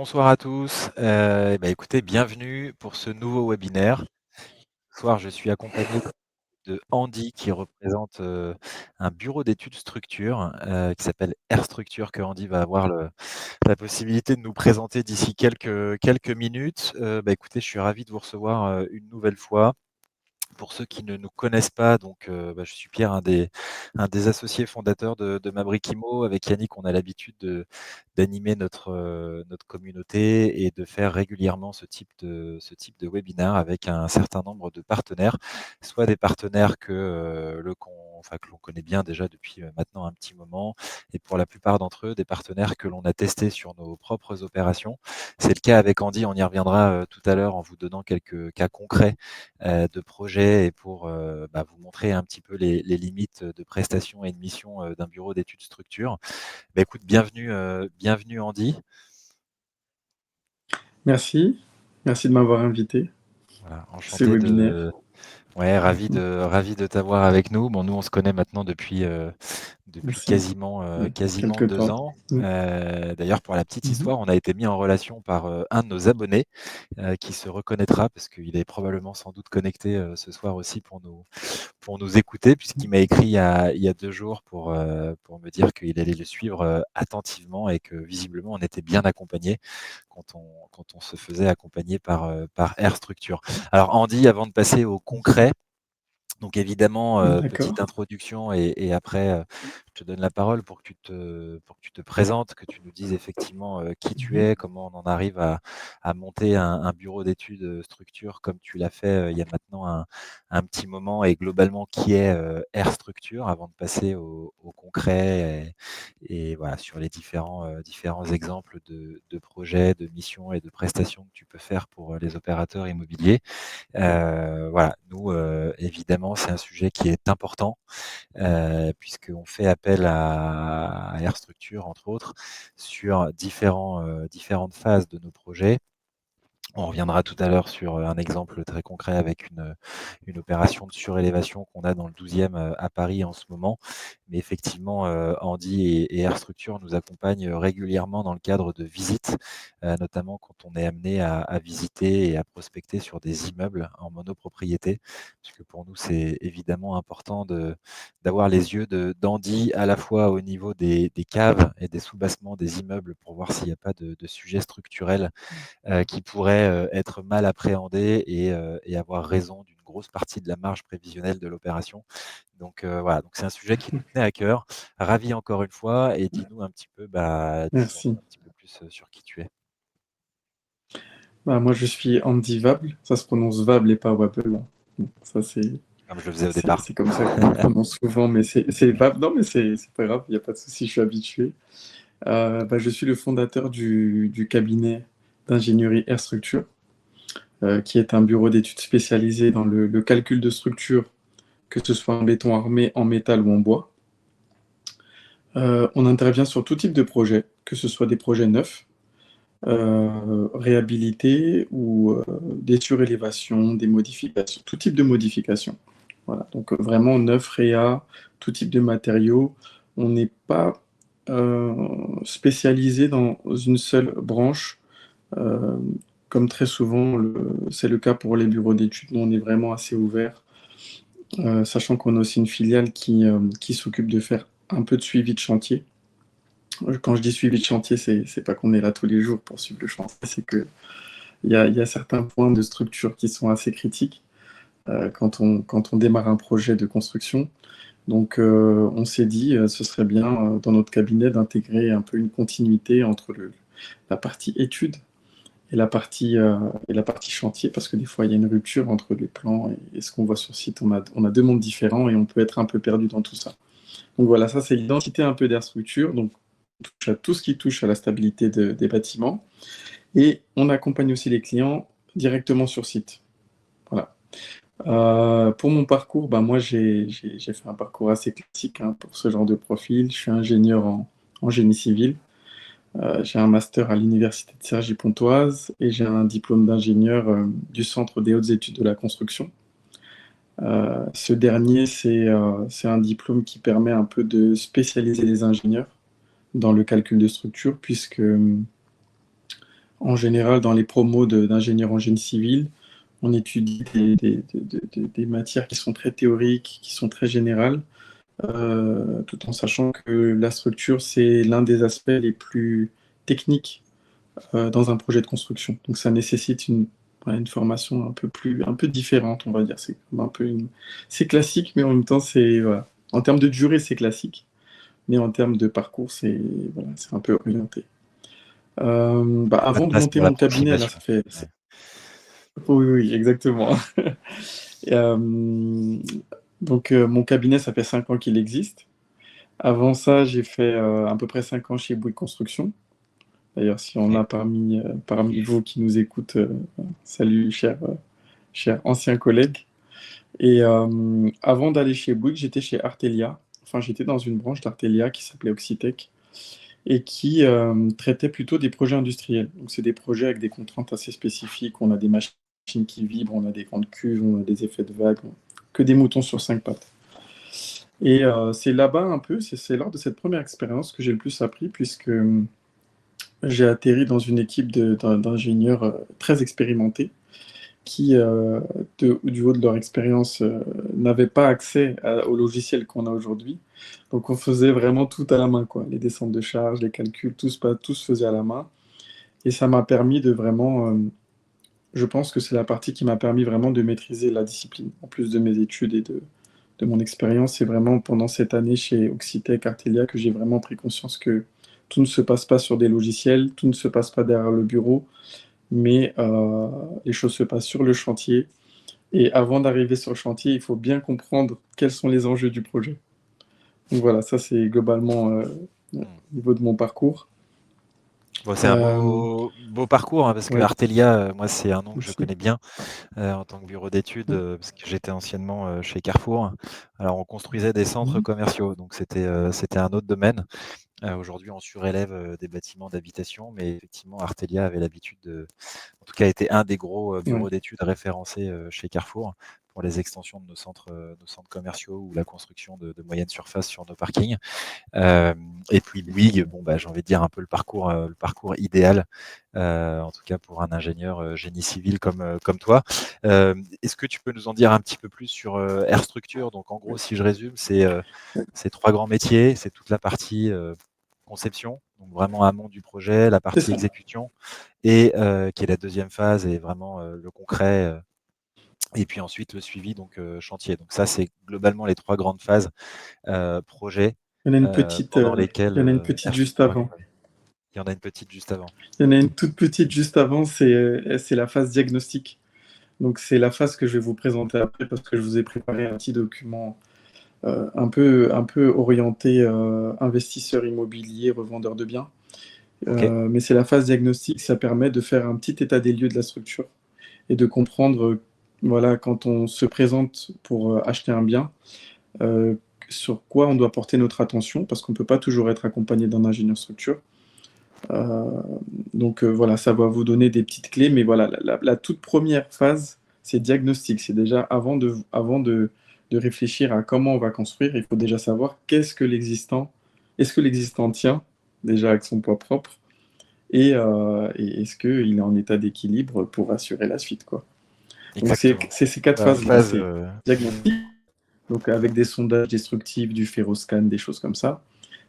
Bonsoir à tous. Écoutez, bienvenue pour ce nouveau webinaire. Ce soir, je suis accompagné de Andy qui représente, un bureau d'études structure, qui s'appelle Air Structure, que Andy va avoir la possibilité de nous présenter d'ici quelques minutes. Écoutez, je suis ravi de vous recevoir, une nouvelle fois. Pour ceux qui ne nous connaissent pas, donc, je suis Pierre, un des associés fondateurs de Mabrikimo. Avec Yannick, on a l'habitude d'animer notre communauté et de faire régulièrement ce type de webinaire avec un certain nombre de partenaires. Soit des partenaires que l'on connaît bien déjà depuis, maintenant un petit moment, et pour la plupart d'entre eux, des partenaires que l'on a testés sur nos propres opérations. C'est le cas avec Andy, on y reviendra, tout à l'heure en vous donnant quelques cas concrets de projets, et pour vous montrer un petit peu les limites de prestations et de missions d'un bureau d'études structure. Écoute, bienvenue Andy. Merci, merci de m'avoir invité Voilà, à ce enchanté webinaire. ouais, ravi de t'avoir avec nous. Bon, nous on se connaît maintenant depuis Merci. quasiment Quelque 2 temps. ans. D'ailleurs, pour la petite histoire, on a été mis en relation par un de nos abonnés, qui se reconnaîtra parce qu'il est probablement sans doute connecté ce soir aussi pour nous écouter, puisqu'il m'a écrit il y a 2 jours pour me dire qu'il allait le suivre attentivement, et que visiblement on était bien accompagné quand on se faisait accompagner par Air Structure. Alors Andy, avant de passer au concret, donc évidemment, petite D'accord. introduction, et après, je te donne la parole pour que tu te présentes, que tu nous dises effectivement, qui tu Mhm. es, comment on en arrive à monter un bureau d'études, structure comme tu l'as fait, il y a maintenant un petit moment, et globalement qui est, Air Structure, avant de passer au concret, et voilà, sur les différents exemples de projets, de missions et de prestations que tu peux faire pour, les opérateurs immobiliers. Voilà, nous, évidemment, c'est un sujet qui est important, puisqu'on fait appel à Air Structure, entre autres, sur différentes phases de nos projets. On reviendra tout à l'heure sur un exemple très concret avec une opération de surélévation qu'on a dans le 12e à Paris en ce moment. Mais effectivement, Andy et Air Structure nous accompagnent régulièrement dans le cadre de visites, notamment quand on est amené à visiter et à prospecter sur des immeubles en monopropriété. Puisque pour nous, c'est évidemment important d'avoir les yeux d'Andy à la fois au niveau des caves et des sous-bassements des immeubles, pour voir s'il n'y a pas de sujets structurels qui pourraient être mal appréhendés, et avoir raison d'une grosse partie de la marge prévisionnelle de l'opération. Donc voilà, donc c'est un sujet qui nous tenait à cœur. Ravi encore une fois, et dis-nous un petit peu, dis-nous Merci. un petit peu plus sur qui tu es. Moi, je suis Andy Vable. Ça se prononce Vable et pas Wable, hein. Bon, ça, Comme je le faisais au c'est, départ. c'est comme ça qu'on le prononce souvent, mais c'est Vable. Non, mais c'est pas grave, il n'y a pas de souci, je suis habitué. Je suis le fondateur du cabinet d'ingénierie Air Structure, qui est un bureau d'études spécialisé dans le calcul de structure, que ce soit en béton armé, en métal ou en bois. On intervient sur tout type de projet, que ce soit des projets neufs, réhabilités ou des surélévations, des modifications, tout type de modifications. Voilà, donc vraiment neuf, réa, tout type de matériaux. On n'est pas spécialisé dans une seule branche, euh, comme très souvent c'est le cas pour les bureaux d'études. Nous, on est vraiment assez ouvert, sachant qu'on a aussi une filiale qui s'occupe de faire un peu de suivi de chantier. Quand je dis suivi de chantier, c'est pas qu'on est là tous les jours pour suivre le chantier, c'est que il y a certains points de structure qui sont assez critiques quand on démarre un projet de construction. Donc, on s'est dit, ce serait bien dans notre cabinet d'intégrer un peu une continuité entre la partie étude et la partie chantier, parce que des fois, il y a une rupture entre les plans et ce qu'on voit sur site. On a deux mondes différents et on peut être un peu perdu dans tout ça. Donc voilà, ça c'est l'identité un peu d'Air Structure. Donc on touche à tout ce qui touche à la stabilité des bâtiments. Et on accompagne aussi les clients directement sur site. Voilà. Pour mon parcours, moi j'ai fait un parcours assez classique, hein, pour ce genre de profil. Je suis ingénieur en génie civil. J'ai un master à l'université de Cergy-Pontoise et j'ai un diplôme d'ingénieur du Centre des hautes études de la construction. Ce dernier, c'est un diplôme qui permet un peu de spécialiser les ingénieurs dans le calcul de structure, puisque En général, dans les promos d'ingénieurs en génie civil, on étudie des matières qui sont très théoriques, qui sont très générales, tout en sachant que la structure, c'est l'un des aspects les plus techniques dans un projet de construction. Donc ça nécessite une formation un peu différente, on va dire. C'est classique, mais en même temps, voilà. En termes de durée, c'est classique, mais en termes de parcours, voilà, c'est un peu orienté. Pas de Avant de place monter pour mon cabinet, là, l'approximation. ça fait... Ouais. Oui, oui, exactement. Et, donc, mon cabinet, ça fait 5 ans qu'il existe. Avant ça, j'ai fait à peu près 5 ans chez Bouygues Construction. D'ailleurs, si on OK. a parmi vous qui nous écoutent, salut, chers anciens collègues. Et avant d'aller chez Bouygues, j'étais chez Artelia. Enfin, j'étais dans une branche d'Artelia qui s'appelait Oxitec et qui traitait plutôt des projets industriels. Donc, c'est des projets avec des contraintes assez spécifiques. On a des machines qui vibrent, on a des grandes cuves, on a des effets de vagues, que des moutons sur 5 pattes. Et c'est là-bas un peu, c'est lors de cette première expérience que j'ai le plus appris, puisque j'ai atterri dans une équipe d'ingénieurs très expérimentés qui, du haut de leur expérience, n'avaient pas accès au logiciel qu'on a aujourd'hui. Donc on faisait vraiment tout à la main, quoi. Les descentes de charges, les calculs, tout se faisait à la main. Et ça m'a permis de vraiment, je pense que c'est la partie qui m'a permis vraiment de maîtriser la discipline, en plus de mes études et de mon expérience. C'est vraiment pendant cette année chez Oxitec, Artelia, que j'ai vraiment pris conscience que tout ne se passe pas sur des logiciels, tout ne se passe pas derrière le bureau, mais les choses se passent sur le chantier. Et avant d'arriver sur le chantier, il faut bien comprendre quels sont les enjeux du projet. Donc voilà, ça c'est globalement au Mmh. niveau de mon parcours. Bon, c'est un Euh, beau parcours, hein, parce que ouais, Artelia, moi, c'est un nom que je merci. connais bien, en tant que bureau d'études, parce que j'étais anciennement, chez Carrefour. Alors on construisait des centres Mhm. commerciaux, donc c'était un autre domaine. Aujourd'hui, on surélève, des bâtiments d'habitation, mais effectivement, Artelia avait l'habitude en tout cas, était un des gros, Ouais. bureaux d'études référencés, chez Carrefour pour les extensions de nos centres commerciaux ou la construction de moyennes surfaces sur nos parkings. Et puis Bouygues, bon, bah, j'ai envie de dire un peu le parcours idéal, en tout cas pour un ingénieur, génie civil comme toi. Est-ce que tu peux nous en dire un petit peu plus sur, Air Structure? Donc en gros, si je résume, c'est 3 grands métiers, c'est toute la partie, conception, donc vraiment amont du projet, la C'est partie ça. exécution et qui est la deuxième phase et vraiment, le concret, et puis ensuite le suivi, donc chantier. Donc ça, c'est globalement les 3 grandes phases, projet, Il y en a pendant lesquelles, il y en a une petite Air juste Structure avant. accompagne. Il y en a une petite juste avant. Il y en a une toute petite juste avant, c'est la phase diagnostic. Donc c'est la phase que je vais vous présenter après parce que je vous ai préparé un petit document un peu orienté investisseur immobilier, revendeur de biens. OK. Mais c'est la phase diagnostic, ça permet de faire un petit état des lieux de la structure et de comprendre, voilà, quand on se présente pour acheter un bien, euh, sur quoi on doit porter notre attention, parce qu'on ne peut pas toujours être accompagné d'un ingénieur structure. Euh, donc voilà, ça va vous donner des petites clés, mais voilà, la toute première phase, c'est diagnostic. C'est déjà avant de réfléchir à comment on va construire, il faut déjà savoir est-ce que l'existant tient déjà avec son poids propre, et est-ce qu'il est en état d'équilibre pour assurer la suite, quoi. Donc Exactement. c'est ces 4 La phases-là, phase, c'est diagnostic, donc avec des sondages destructifs, du ferroscan, des choses comme ça.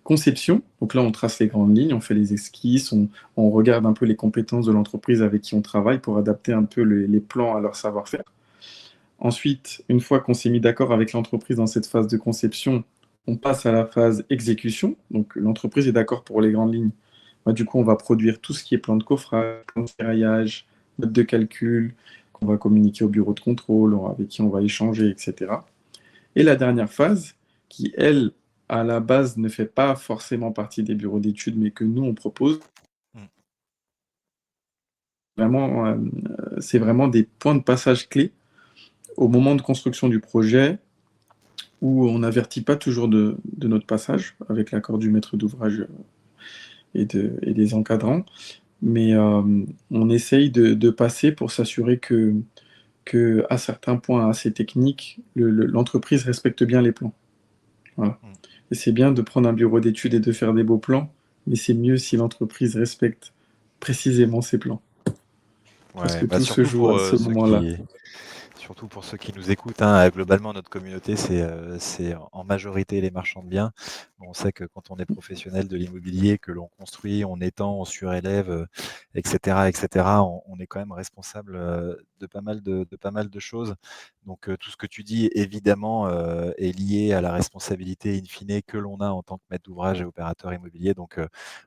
Conception, donc là on trace les grandes lignes, on fait les esquisses, on regarde un peu les compétences de l'entreprise avec qui on travaille pour adapter un peu les plans à leur savoir-faire. Ensuite, une fois qu'on s'est mis d'accord avec l'entreprise dans cette phase de conception, on passe à la phase exécution. Donc l'entreprise est d'accord pour les grandes lignes. Bah, du coup, on va produire tout ce qui est plan de coffrage, plan de ferraillage, note de calcul, qu'on va communiquer au bureau de contrôle, avec qui on va échanger, etc. Et la dernière phase, qui, elle, à la base, ne fait pas forcément partie des bureaux d'études, mais que nous, on propose, mmh, vraiment, c'est vraiment des points de passage clés au moment de construction du projet, où on n'avertit pas toujours de notre passage, avec l'accord du maître d'ouvrage et des encadrants, mais on essaye de passer pour s'assurer que, à certains points assez techniques, l'entreprise respecte bien les plans. Voilà. mmh. Et c'est bien de prendre un bureau d'études et de faire des beaux plans, mais c'est mieux si l'entreprise respecte précisément ces plans. Parce Ouais, que bah, tout se joue à ce moment-là. surtout pour ceux qui nous écoutent, hein, globalement, notre communauté, c'est en majorité les marchands de biens. Bon, on sait que quand on est professionnel de l'immobilier, que l'on construit, on étend, on surélève, et cetera, et cetera, on est quand même responsable, de pas mal de choses. Donc, tout ce que tu dis, évidemment, est lié à la responsabilité in fine que l'on a en tant que maître d'ouvrage et opérateur immobilier. Donc,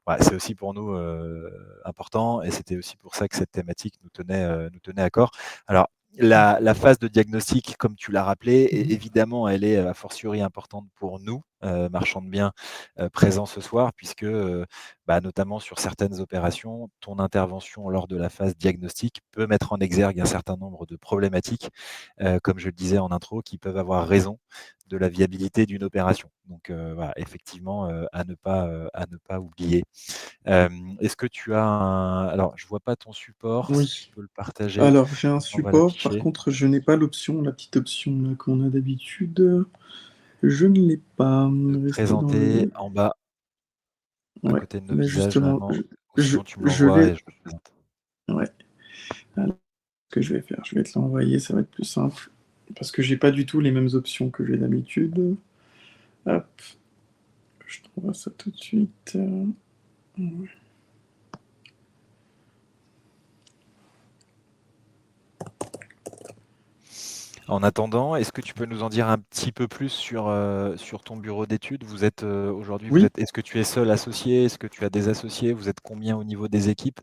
ouais, c'est aussi pour nous, important, et c'était aussi pour ça que cette thématique nous tenait à cœur. Alors, la phase de diagnostic, comme tu l'as rappelé, Mmh. évidemment, elle est a fortiori importante pour nous, marchands de biens, présents ce soir, puisque, bah, notamment sur certaines opérations, ton intervention lors de la phase diagnostic peut mettre en exergue un certain nombre de problématiques, comme je le disais en intro, qui peuvent avoir raison de la viabilité d'une opération. Donc, voilà, effectivement, à ne pas oublier. Est-ce que tu as un alors je vois pas ton support, si tu Oui. peux le partager, Alors j'ai un on va support, par l'afficher. contre je n'ai pas l'option, la petite option là qu'on a d'habitude, je ne l'ai pas. De Rester dans présenter le en bas, à ouais, côté de nos bah, visages justement, normalement, ou je sinon tu me je l'envoies vais et je le présente. ouais, alors ce que je vais faire, je vais te l'envoyer, ça va être plus simple, parce que j'ai pas du tout les mêmes options que j'ai d'habitude. Hop, je t'envoie ça tout de suite, ouais. En attendant, est-ce que tu peux nous en dire un petit peu plus sur ton bureau d'études? Vous êtes, aujourd'hui, Oui, est-ce que tu es seul associé? Est-ce que tu as des associés? Vous êtes combien au niveau des équipes?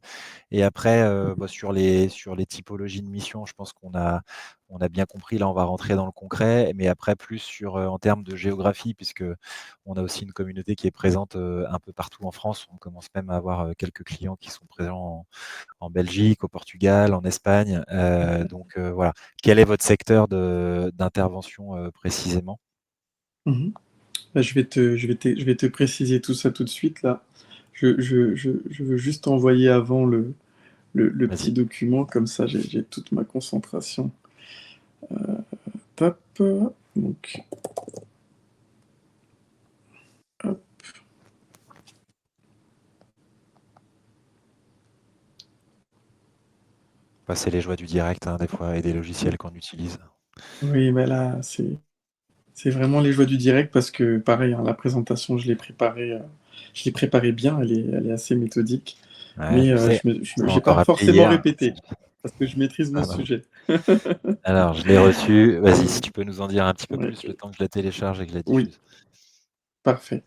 Et après, bah, sur les typologies de missions, je pense on a bien compris. Là, on va rentrer dans le concret, mais après plus sur, en termes de géographie, puisque on a aussi une communauté qui est présente, un peu partout en France. On commence même à avoir, quelques clients qui sont présents en Belgique, au Portugal, en Espagne. Donc, voilà. Quel est votre secteur d'intervention, précisément? mmh. Bah, je vais te préciser tout ça tout de suite là. Je veux juste envoyer avant le petit Vas-y. document, comme ça j'ai toute ma concentration. Top, donc hop, Bah, c'est les joies du direct, hein, des fois, et des logiciels qu'on utilise. oui, bah, là, c'est vraiment les joies du direct parce que pareil, hein, la présentation, je l'ai préparée bien, elle est assez méthodique, Ouais, mais je sais, je me ça m'a j'ai pas encore appelé forcément hier. répété parce que je maîtrise mon Alors sujet. alors, je l'ai reçu. Vas-y, si tu peux nous en dire un petit peu Ouais, plus le temps que je la télécharge et que je la oui, diffuse. parfait.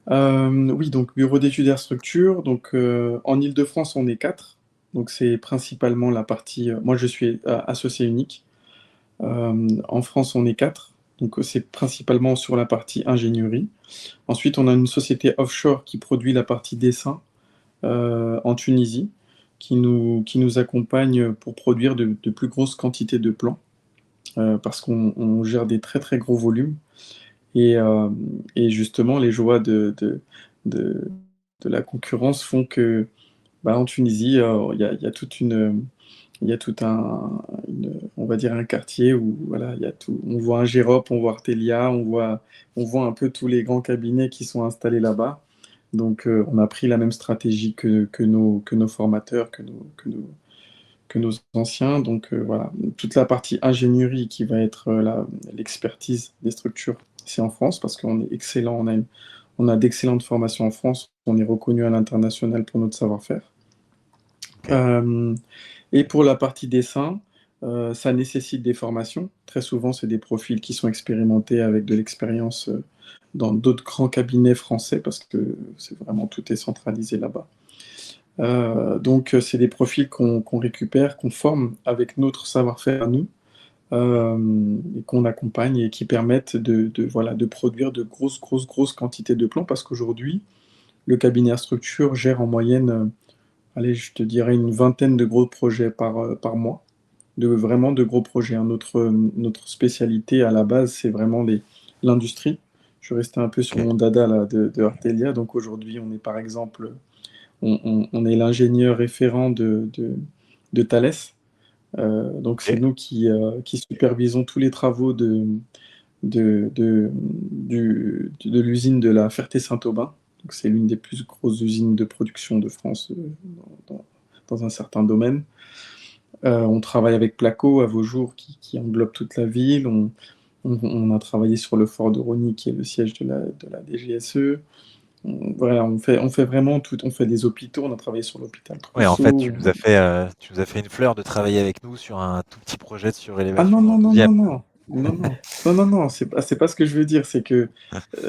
Oui, donc bureau d'études Air Structure, donc en Île-de-France, on est 4, donc c'est principalement la partie, moi je suis, associé unique. En France, on est 4, donc c'est principalement sur la partie ingénierie. Ensuite, on a une société offshore qui produit la partie dessin, en Tunisie, qui nous accompagne pour produire de plus grosses quantités de plans, parce qu'on gère des très, très gros volumes et justement les joies de de la concurrence font que, bah, en Tunisie, il y a toute une, il y a tout on va dire un quartier où voilà, il y a tout. On voit un Gérop, on voit Artelia, on voit un peu tous les grands cabinets qui sont installés là-bas. Donc, on a pris la même stratégie que nos formateurs, que nos anciens. Donc, voilà, toute la partie ingénierie qui va être l'expertise des structures, c'est en France parce qu'on est excellent, on a d'excellentes formations en France, on est reconnu à l'international pour notre savoir-faire. OK. Euh, et pour la partie dessin, ça nécessite des formations. Très souvent, c'est des profils qui sont expérimentés avec de l'expérience dans d'autres grands cabinets français parce que c'est vraiment tout est centralisé là-bas. Donc, c'est des profils qu'on récupère, qu'on forme avec notre savoir-faire à nous, et qu'on accompagne et qui permettent voilà, de produire de grosses, grosses, grosses quantités de plans parce qu'aujourd'hui, le cabinet à structure gère en moyenne, allez, je te dirais une vingtaine de gros projets par mois, vraiment de gros projets, hein. Notre spécialité à la base, c'est vraiment l'industrie. Je restais un peu sur OK. mon dada là, de Artelia. Donc aujourd'hui, on est par exemple, on est l'ingénieur référent de Thales. Donc c'est OK. nous qui supervisons tous les travaux de l'usine de la Ferté-Saint-Aubin. Donc c'est l'une des plus grosses usines de production de France, dans un certain domaine. On travaille avec Placo à Vaujours qui englobe toute la ville. On a travaillé sur le fort de Rosny qui est le siège de la DGSE. Voilà, on fait vraiment tout. On fait des hôpitaux. On a travaillé sur l'hôpital Ouais, en fait, Trousseau. tu nous as fait une fleur de travailler avec nous sur un tout petit projet de Ah non, surélévation dans non, le non, 12e. non, non. Non, non. Non, non, non, c'est pas ce que je veux dire. C'est que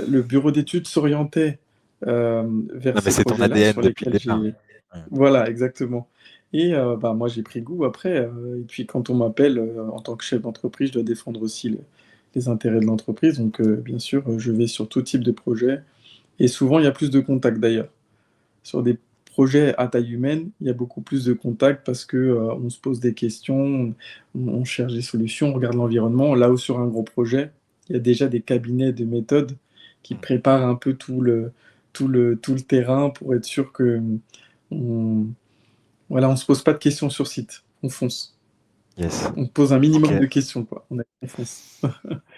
le bureau d'études s'orientait vers Non, mais ces c'est ton projets-là ADN sur depuis le lesquels départ. j'ai. Ouais. Voilà, exactement. Et bah, moi, j'ai pris goût après. Et puis, quand on m'appelle en tant que chef d'entreprise, je dois défendre aussi les intérêts de l'entreprise. Donc, bien sûr, je vais sur tout type de projet. Et souvent, il y a plus de contacts d'ailleurs. Sur des projets à taille humaine, il y a beaucoup plus de contacts parce que on se pose des questions, on cherche des solutions, on regarde l'environnement. Là où sur un gros projet, il y a déjà des cabinets de méthodes qui préparent un peu tout le terrain pour être sûr que on, voilà, on se pose pas de questions sur site, on fonce. Yes. On pose un Ok. minimum de questions, quoi. On fonce.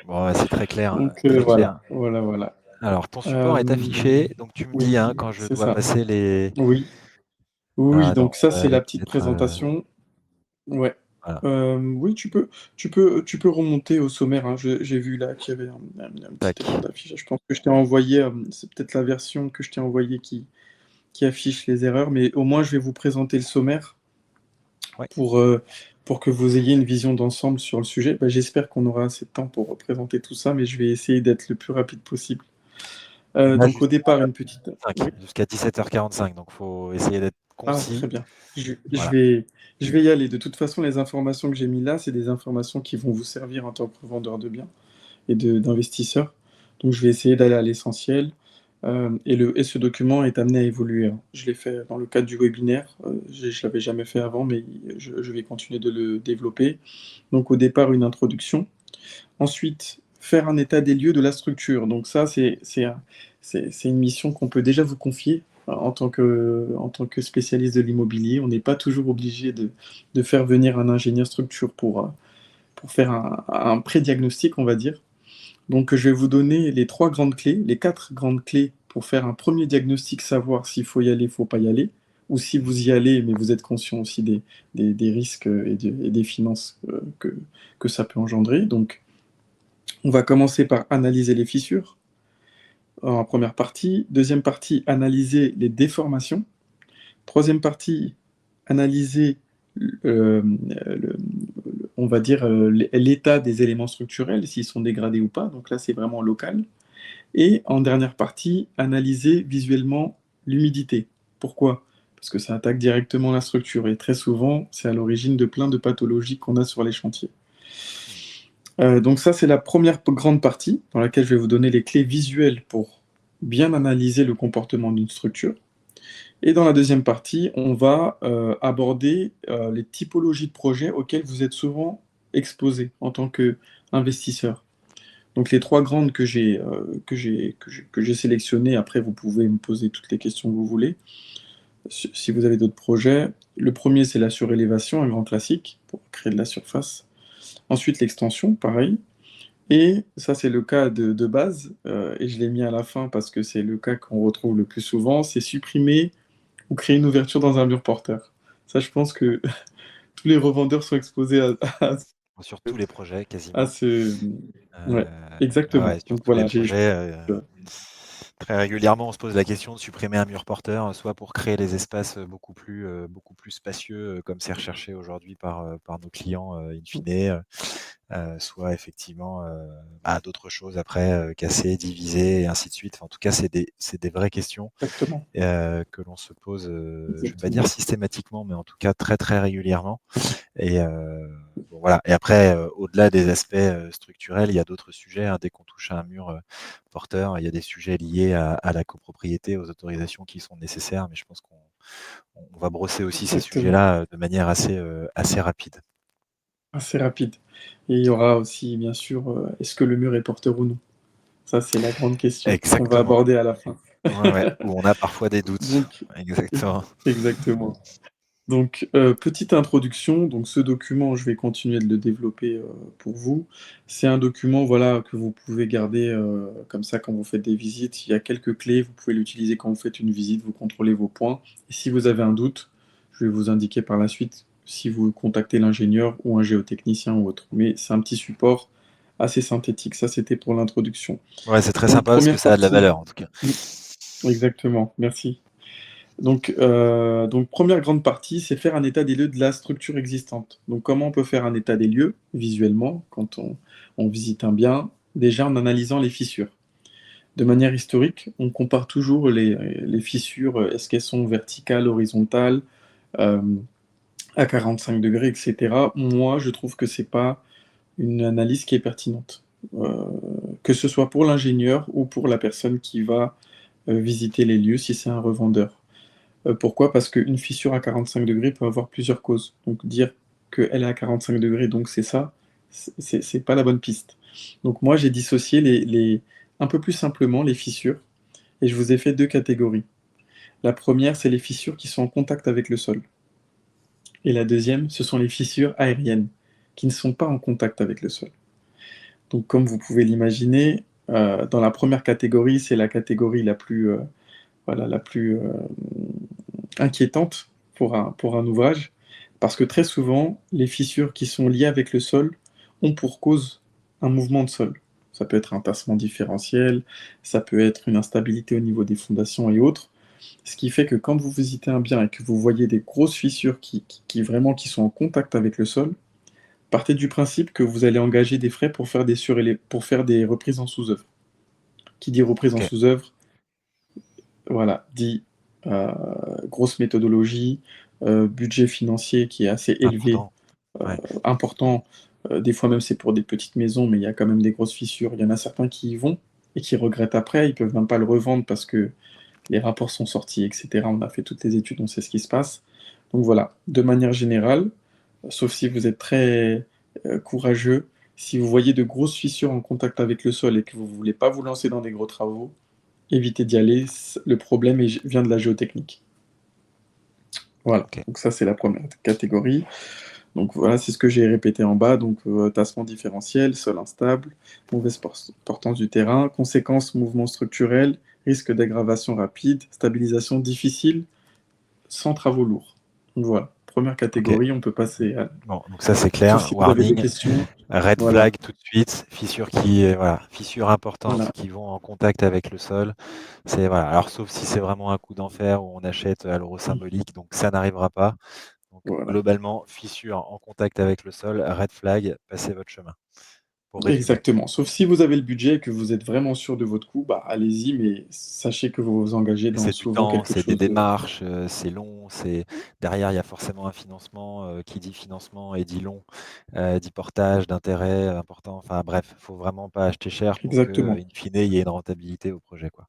Bon, ouais, c'est très clair. Donc Très voilà, clair. voilà, voilà. Alors, ton support est Euh, affiché, donc tu me dis oui, hein, quand je c'est dois ça. passer les. Oui, oui, Ah, donc attends, ça ça va c'est la aller petite peut-être. présentation. Ouais. Voilà. Oui, tu peux remonter au sommaire, hein. J'ai vu là qu'il y avait un petit Tac. écran d'affichage. Je pense que je t'ai envoyé, c'est peut-être la version que je t'ai envoyée qui affiche les erreurs, mais au moins je vais vous présenter le sommaire Ouais. pour, pour que vous ayez une vision d'ensemble sur le sujet. Bah, j'espère qu'on aura assez de temps pour présenter tout ça, mais je vais essayer d'être le plus rapide possible. On a Donc au jusqu'à départ, une petite. Oui. jusqu'à 17h45, donc faut essayer d'être Ah, concis. très bien. Voilà. Je vais y aller. De toute façon, les informations que j'ai mis là, c'est des informations qui vont vous servir en tant que vendeur de biens et d'investisseur. Donc, je vais essayer d'aller à l'essentiel. Et ce document est amené à évoluer, hein. Je l'ai fait dans le cadre du webinaire. Je ne l'avais jamais fait avant, mais je vais continuer de le développer. Donc, au départ, une introduction. Ensuite, faire un état des lieux de la structure. Donc ça, c'est une mission qu'on peut déjà vous confier en tant que spécialiste de l'immobilier. On n'est pas toujours obligé de faire venir un ingénieur structure pour faire un pré-diagnostic, on va dire. Donc je vais vous donner les trois grandes clés, les quatre grandes clés pour faire un premier diagnostic, savoir s'il faut y aller, il ne faut pas y aller, ou si vous y allez, mais vous êtes conscient aussi des risques et des finances que ça peut engendrer. Donc on va commencer par analyser les fissures en première partie. Deuxième partie, analyser les déformations. Troisième partie, analyser, le- on va dire, l'état des éléments structurels, s'ils sont dégradés ou pas. Donc là, c'est vraiment local. Et en dernière partie, analyser visuellement l'humidité. Pourquoi? Parce que ça attaque directement la structure et très souvent, c'est à l'origine de plein de pathologies qu'on a sur les chantiers. Donc ça, c'est la première grande partie dans laquelle je vais vous donner les clés visuelles pour bien analyser le comportement d'une structure. Et dans la deuxième partie, on va aborder les typologies de projets auxquels vous êtes souvent exposé en tant qu'investisseur. Donc les trois grandes que j'ai sélectionnées, après vous pouvez me poser toutes les questions que vous voulez, si vous avez d'autres projets. Le premier, c'est la surélévation, un grand classique, pour créer de la surface. Ensuite, l'extension, pareil. Et ça, c'est le cas de base, et je l'ai mis à la fin parce que c'est le cas qu'on retrouve le plus souvent, c'est supprimer ou créer une ouverture dans un mur porteur. Ça, je pense que tous les revendeurs sont exposés Sur tous les projets, à quasiment. ce... Ouais, Ouais, exactement. sur Donc tous les voilà, j'ai... projets. Très régulièrement, on se pose la question de supprimer un mur porteur, soit pour créer les espaces beaucoup plus spacieux, comme c'est recherché aujourd'hui par nos clients, in fine, soit effectivement d'autres choses après, casser, diviser et ainsi de suite. Enfin, en tout cas, c'est des vraies questions Exactement. que l'on se pose, je ne vais pas Exactement. dire systématiquement, mais en tout cas très très régulièrement. Et bon, voilà. Et après, au-delà des aspects structurels, il y a d'autres sujets, hein. Dès qu'on touche à un mur porteur, il y a des sujets liés à la copropriété, aux autorisations qui sont nécessaires, mais je pense qu'on va brosser aussi ces Exactement. sujets-là de manière assez rapide. Assez rapide. Et il y aura aussi, bien sûr, est-ce que le mur est porteur ou non? Ça, c'est la grande question qu'on va Exactement. aborder à la fin. Ouais, ouais. Où on a parfois des doutes. Donc, Exactement. exactement. Donc, petite introduction. Donc, ce document, je vais continuer de le développer pour vous. C'est un document, voilà, que vous pouvez garder comme ça quand vous faites des visites. Il y a quelques clés. Vous pouvez l'utiliser quand vous faites une visite. Vous contrôlez vos points. Et si vous avez un doute, Je vais vous indiquer par la suite si vous contactez l'ingénieur ou un géotechnicien ou autre. Mais c'est un petit support assez synthétique. Ça, c'était pour l'introduction. Ouais, c'est très Donc, sympa parce que première ça a de la partie. valeur en tout cas. Exactement, merci. Donc, première grande partie, c'est faire un état des lieux de la structure existante. Donc, comment on peut faire un état des lieux visuellement quand on visite un bien? Déjà en analysant les fissures. De manière historique, on compare toujours les fissures, est-ce qu'elles sont verticales, horizontales, euh, à 45 degrés, etc. Moi, je trouve que c'est pas une analyse qui est pertinente. Euh, que ce soit pour l'ingénieur ou pour la personne qui va visiter les lieux si c'est un revendeur. Pourquoi? Parce qu'une fissure à 45 degrés peut avoir plusieurs causes. Donc dire qu'elle est à 45 degrés, donc c'est ça, c'est pas la bonne piste. Donc moi, j'ai dissocié un peu plus simplement les fissures, et je vous ai fait deux catégories. La première, c'est les fissures qui sont en contact avec le sol. Et la deuxième, ce sont les fissures aériennes, qui ne sont pas en contact avec le sol. Donc comme vous pouvez l'imaginer, dans la première catégorie, c'est la catégorie la plus, voilà, la plus inquiétante pour un ouvrage, parce que très souvent, les fissures qui sont liées avec le sol ont pour cause un mouvement de sol. Ça peut être un tassement différentiel, ça peut être une instabilité au niveau des fondations et autres. Ce qui fait que quand vous visitez un bien et que vous voyez des grosses fissures vraiment qui sont en contact avec le sol, partez du principe que vous allez engager des frais pour faire des reprises en sous-œuvre. Qui dit reprise en Ok, sous-œuvre, voilà, dit euh, grosse méthodologie, budget financier qui est assez élevé, important. Ouais. important. Des fois même c'est pour des petites maisons, mais il y a quand même des grosses fissures. Il y en a certains qui y vont et qui regrettent après. Ils peuvent même pas le revendre parce que les rapports sont sortis, etc. On a fait toutes les études, on sait ce qui se passe. Donc voilà, de manière générale, sauf si vous êtes très courageux, si vous voyez de grosses fissures en contact avec le sol et que vous ne voulez pas vous lancer dans des gros travaux, évitez d'y aller. Le problème vient de la géotechnique. Voilà, Ok. donc ça c'est la première catégorie. Donc voilà, c'est ce que j'ai répété en bas. Donc tassement différentiel, sol instable, mauvaise portance du terrain, conséquences, mouvement structurel, risque d'aggravation rapide, stabilisation difficile, sans travaux lourds. Donc voilà, première Ok. catégorie, on peut passer à... Bon, donc ça c'est Sauf clair. si vous avez des Warning. questions. Red Voilà, flag tout de suite, voilà, fissures importantes voilà. qui vont en contact avec le sol. C'est voilà. Alors sauf si c'est vraiment un coup d'enfer où on achète à l'euro symbolique, donc ça n'arrivera pas. Donc Voilà. globalement, fissure en contact avec le sol, red flag, passez votre chemin. Pour résumer. Exactement. Sauf si vous avez le budget et que vous êtes vraiment sûr de votre coût, bah allez-y, mais sachez que vous vous engagez Mais dans c'est du souvent temps, quelque c'est des chose de... démarches, c'est long, c'est derrière il y a forcément un financement, qui dit financement et dit long, dit portage d'intérêts importants. Enfin bref, faut vraiment pas acheter cher pour que, Exactement. in fine, il y ait une rentabilité au projet, quoi.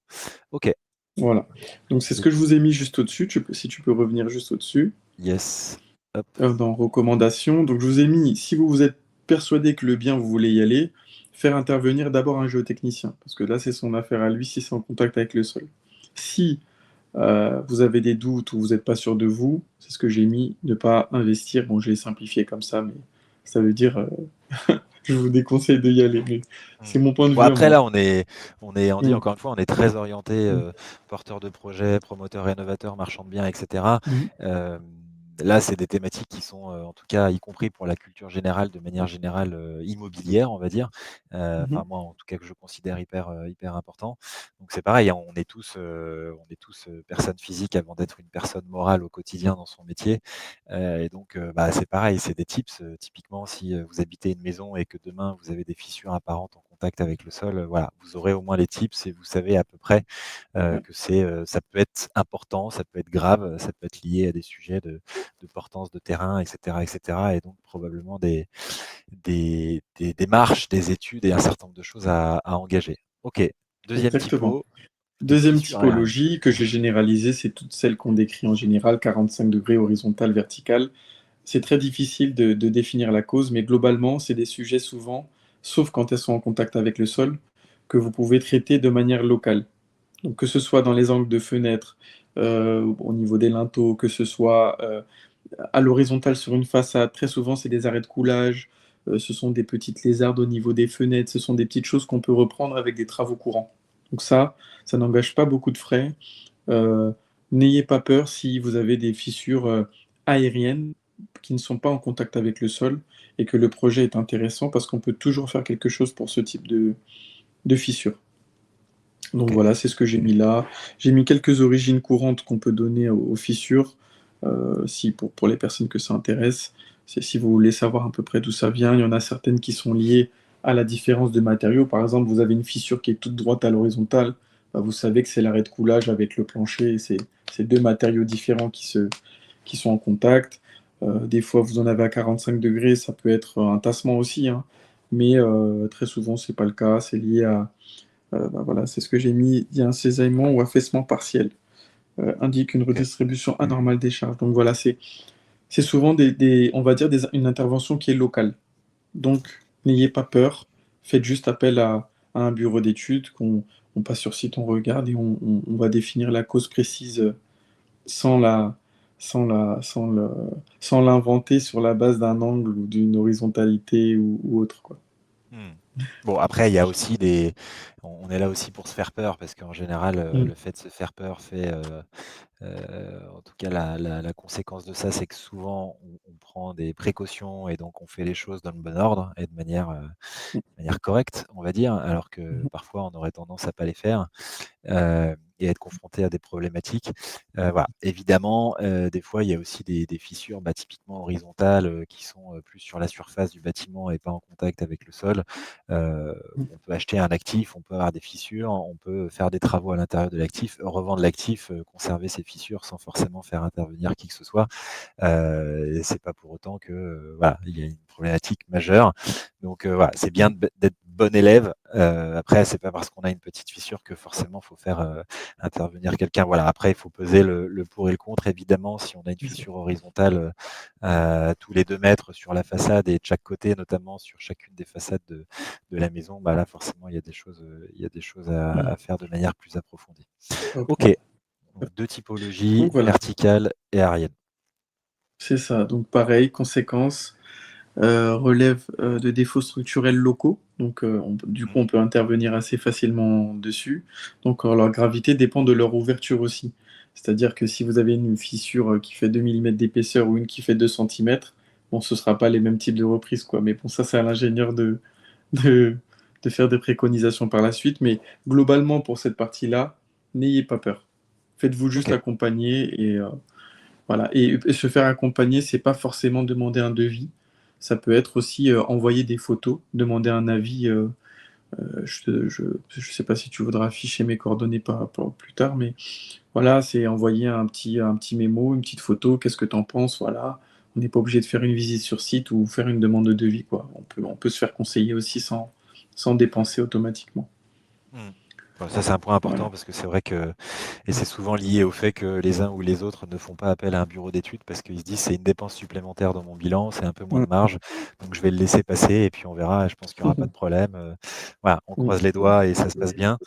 OK. Voilà. Donc c'est ce Et que je vous ai mis juste au-dessus. Si tu peux revenir juste au-dessus, yes. Hop. dans recommandations. Donc je vous ai mis, si vous vous êtes persuadé que le bien, vous voulez y aller, faire intervenir d'abord un géotechnicien, parce que là c'est son affaire à lui si c'est en contact avec le sol. Si vous avez des doutes ou vous n'êtes pas sûr de vous, c'est ce que j'ai mis, ne pas investir. Bon, j'ai simplifié comme ça, mais ça veut dire, je vous déconseille de y aller, mais Mmh. c'est mon point de Bon vue à après moi. là on dit Mm. encore une fois, on est très orienté, Mm. porteur de projet, promoteur rénovateur, marchand de biens et cetera. Mm. Hem, Là, c'est des thématiques qui sont, en tout cas, y compris pour la culture générale, de manière générale, immobilière, on va dire. Enfin Mhm. moi, en tout cas, que je considère hyper important. Donc c'est pareil, hein, on est tous, personnes physiques avant d'être une personne morale au quotidien dans son métier. Et donc, bah, c'est pareil, c'est des tips. Typiquement, si, vous habitez une maison et que demain vous avez des fissures apparentes en contact avec le sol, voilà, vous aurez au moins les tips et vous savez à peu près, Ouais, que ça peut être important, ça peut être grave, ça peut être lié à des sujets de portance de terrain et cetera et donc probablement des démarches, des études et un certain nombre de choses à engager. OK, deuxième exactement. typo, les Deuxième fissures aériennes. typologie que j'ai généralisée, c'est toutes celles qu'on décrit en général, 45 degrés horizontal, vertical. C'est très difficile de définir la cause, mais globalement, c'est des sujets souvent, sauf quand elles sont en contact avec le sol, que vous pouvez traiter de manière locale. Donc, que ce soit dans les angles de fenêtres, au niveau des linteaux, que ce soit à l'horizontale sur une façade, très souvent, c'est des arrêts de coulage, ce sont des petites lézardes au niveau des fenêtres, ce sont des petites choses qu'on peut reprendre avec des travaux courants. Donc ça n'engage pas beaucoup de frais. Euh, N'ayez pas peur si vous avez des fissures aériennes qui ne sont pas en contact avec le sol et que le projet est intéressant parce qu'on peut toujours faire quelque chose pour ce type de fissure. Donc OK. voilà, c'est ce que j'ai mis là. J'ai mis quelques origines courantes qu'on peut donner aux fissures, si pour les personnes que ça intéresse. C'est si vous voulez savoir à peu près d'où ça vient. Il y en a certaines qui sont liées à la différence de matériaux. Par exemple, vous avez une fissure qui est toute droite à l'horizontale, bah, vous savez que c'est l'arrêt de coulage avec le plancher, et c'est 2 matériaux différents qui sont en contact. Des fois, vous en avez à 45°, ça peut être un tassement aussi, hein, mais très souvent, c'est pas le cas. C'est lié à bah voilà, c'est ce que j'ai mis. Il y a un cisaillement ou affaissement partiel. Indique une OK. redistribution anormale des charges. Donc voilà, c'est souvent on va dire une intervention qui est locale. Donc n'ayez pas peur. Faites juste appel à un bureau d'études, on passe sur site, on regarde et on va définir la cause précise sans la, sans sans l'inventer sur la base d'un angle ou d'une horizontalité ou autre, quoi. Mmh. Bon, après, il y a aussi des on est là aussi pour se faire peur parce qu'en général, Mm. le fait de se faire peur fait, en tout cas la conséquence de ça, c'est que souvent on prend des précautions et donc on fait les choses dans le bon ordre et de manière correcte, on va dire, alors que Mhm. parfois on aurait tendance à pas les faire. Et être confronté à des problématiques. Voilà. Évidemment, des fois, il y a aussi des fissures, bah, typiquement horizontales, qui sont, plus sur la surface du bâtiment et pas en contact avec le sol. On peut acheter un actif, on peut avoir des fissures, on peut faire des travaux à l'intérieur de l'actif, revendre l'actif, conserver ses fissures sans forcément faire intervenir qui que ce soit. Et c'est pas pour autant que, voilà, il y a une problématique majeure. Donc, voilà, c'est bien d'être bon élève. Après, c'est pas parce qu'on a une petite fissure que forcément faut faire, intervenir quelqu'un. Voilà, après il faut peser le pour et le contre. Évidemment, si on a une C'est ça. fissure horizontale, tous les 2 mètres sur la façade et de chaque côté, notamment sur chacune des façades de la maison, bah, là forcément il y a des choses Mm. à faire de manière plus approfondie. Hop, OK, ouais. donc 2 typologies, Donc voilà, verticale et aérienne. c'est ça. Donc pareil, conséquence, relève de défauts structurels locaux. Donc du Mmh. coup, on peut intervenir assez facilement dessus. Donc leur gravité dépend de leur ouverture aussi. C'est-à-dire que si vous avez une fissure qui fait 2 millimètres d'épaisseur ou une qui fait 2 centimètres, bon, ce ne sera pas les mêmes types de reprises, quoi. Mais bon, ça, c'est à l'ingénieur de, de faire des préconisations par la suite. Mais globalement, pour cette partie-là, n'ayez pas peur. Faites-vous juste OK. accompagner et voilà. Et se faire accompagner, c'est pas forcément demander un devis. Ça peut être aussi envoyer des photos, demander un avis. Je sais pas si tu voudras afficher mes coordonnées plus tard, mais voilà, c'est envoyer un petit mémo, une petite photo. Qu'est-ce que tu en penses? Voilà. On n'est pas obligé de faire une visite sur site ou faire une demande de devis, quoi. On peut se faire conseiller aussi sans dépenser automatiquement. Mmh. Bah, ça, c'est un point important Voilà. parce que c'est vrai que et c'est souvent lié au fait que les uns ou les autres ne font pas appel à un bureau d'études parce qu'ils se disent: «C'est une dépense supplémentaire dans mon bilan, c'est un peu moins Mm. de marge, donc je vais le laisser passer et puis on verra, je pense qu'il y aura pas de problème», voilà, on Mm. croise les doigts et ça se passe bien,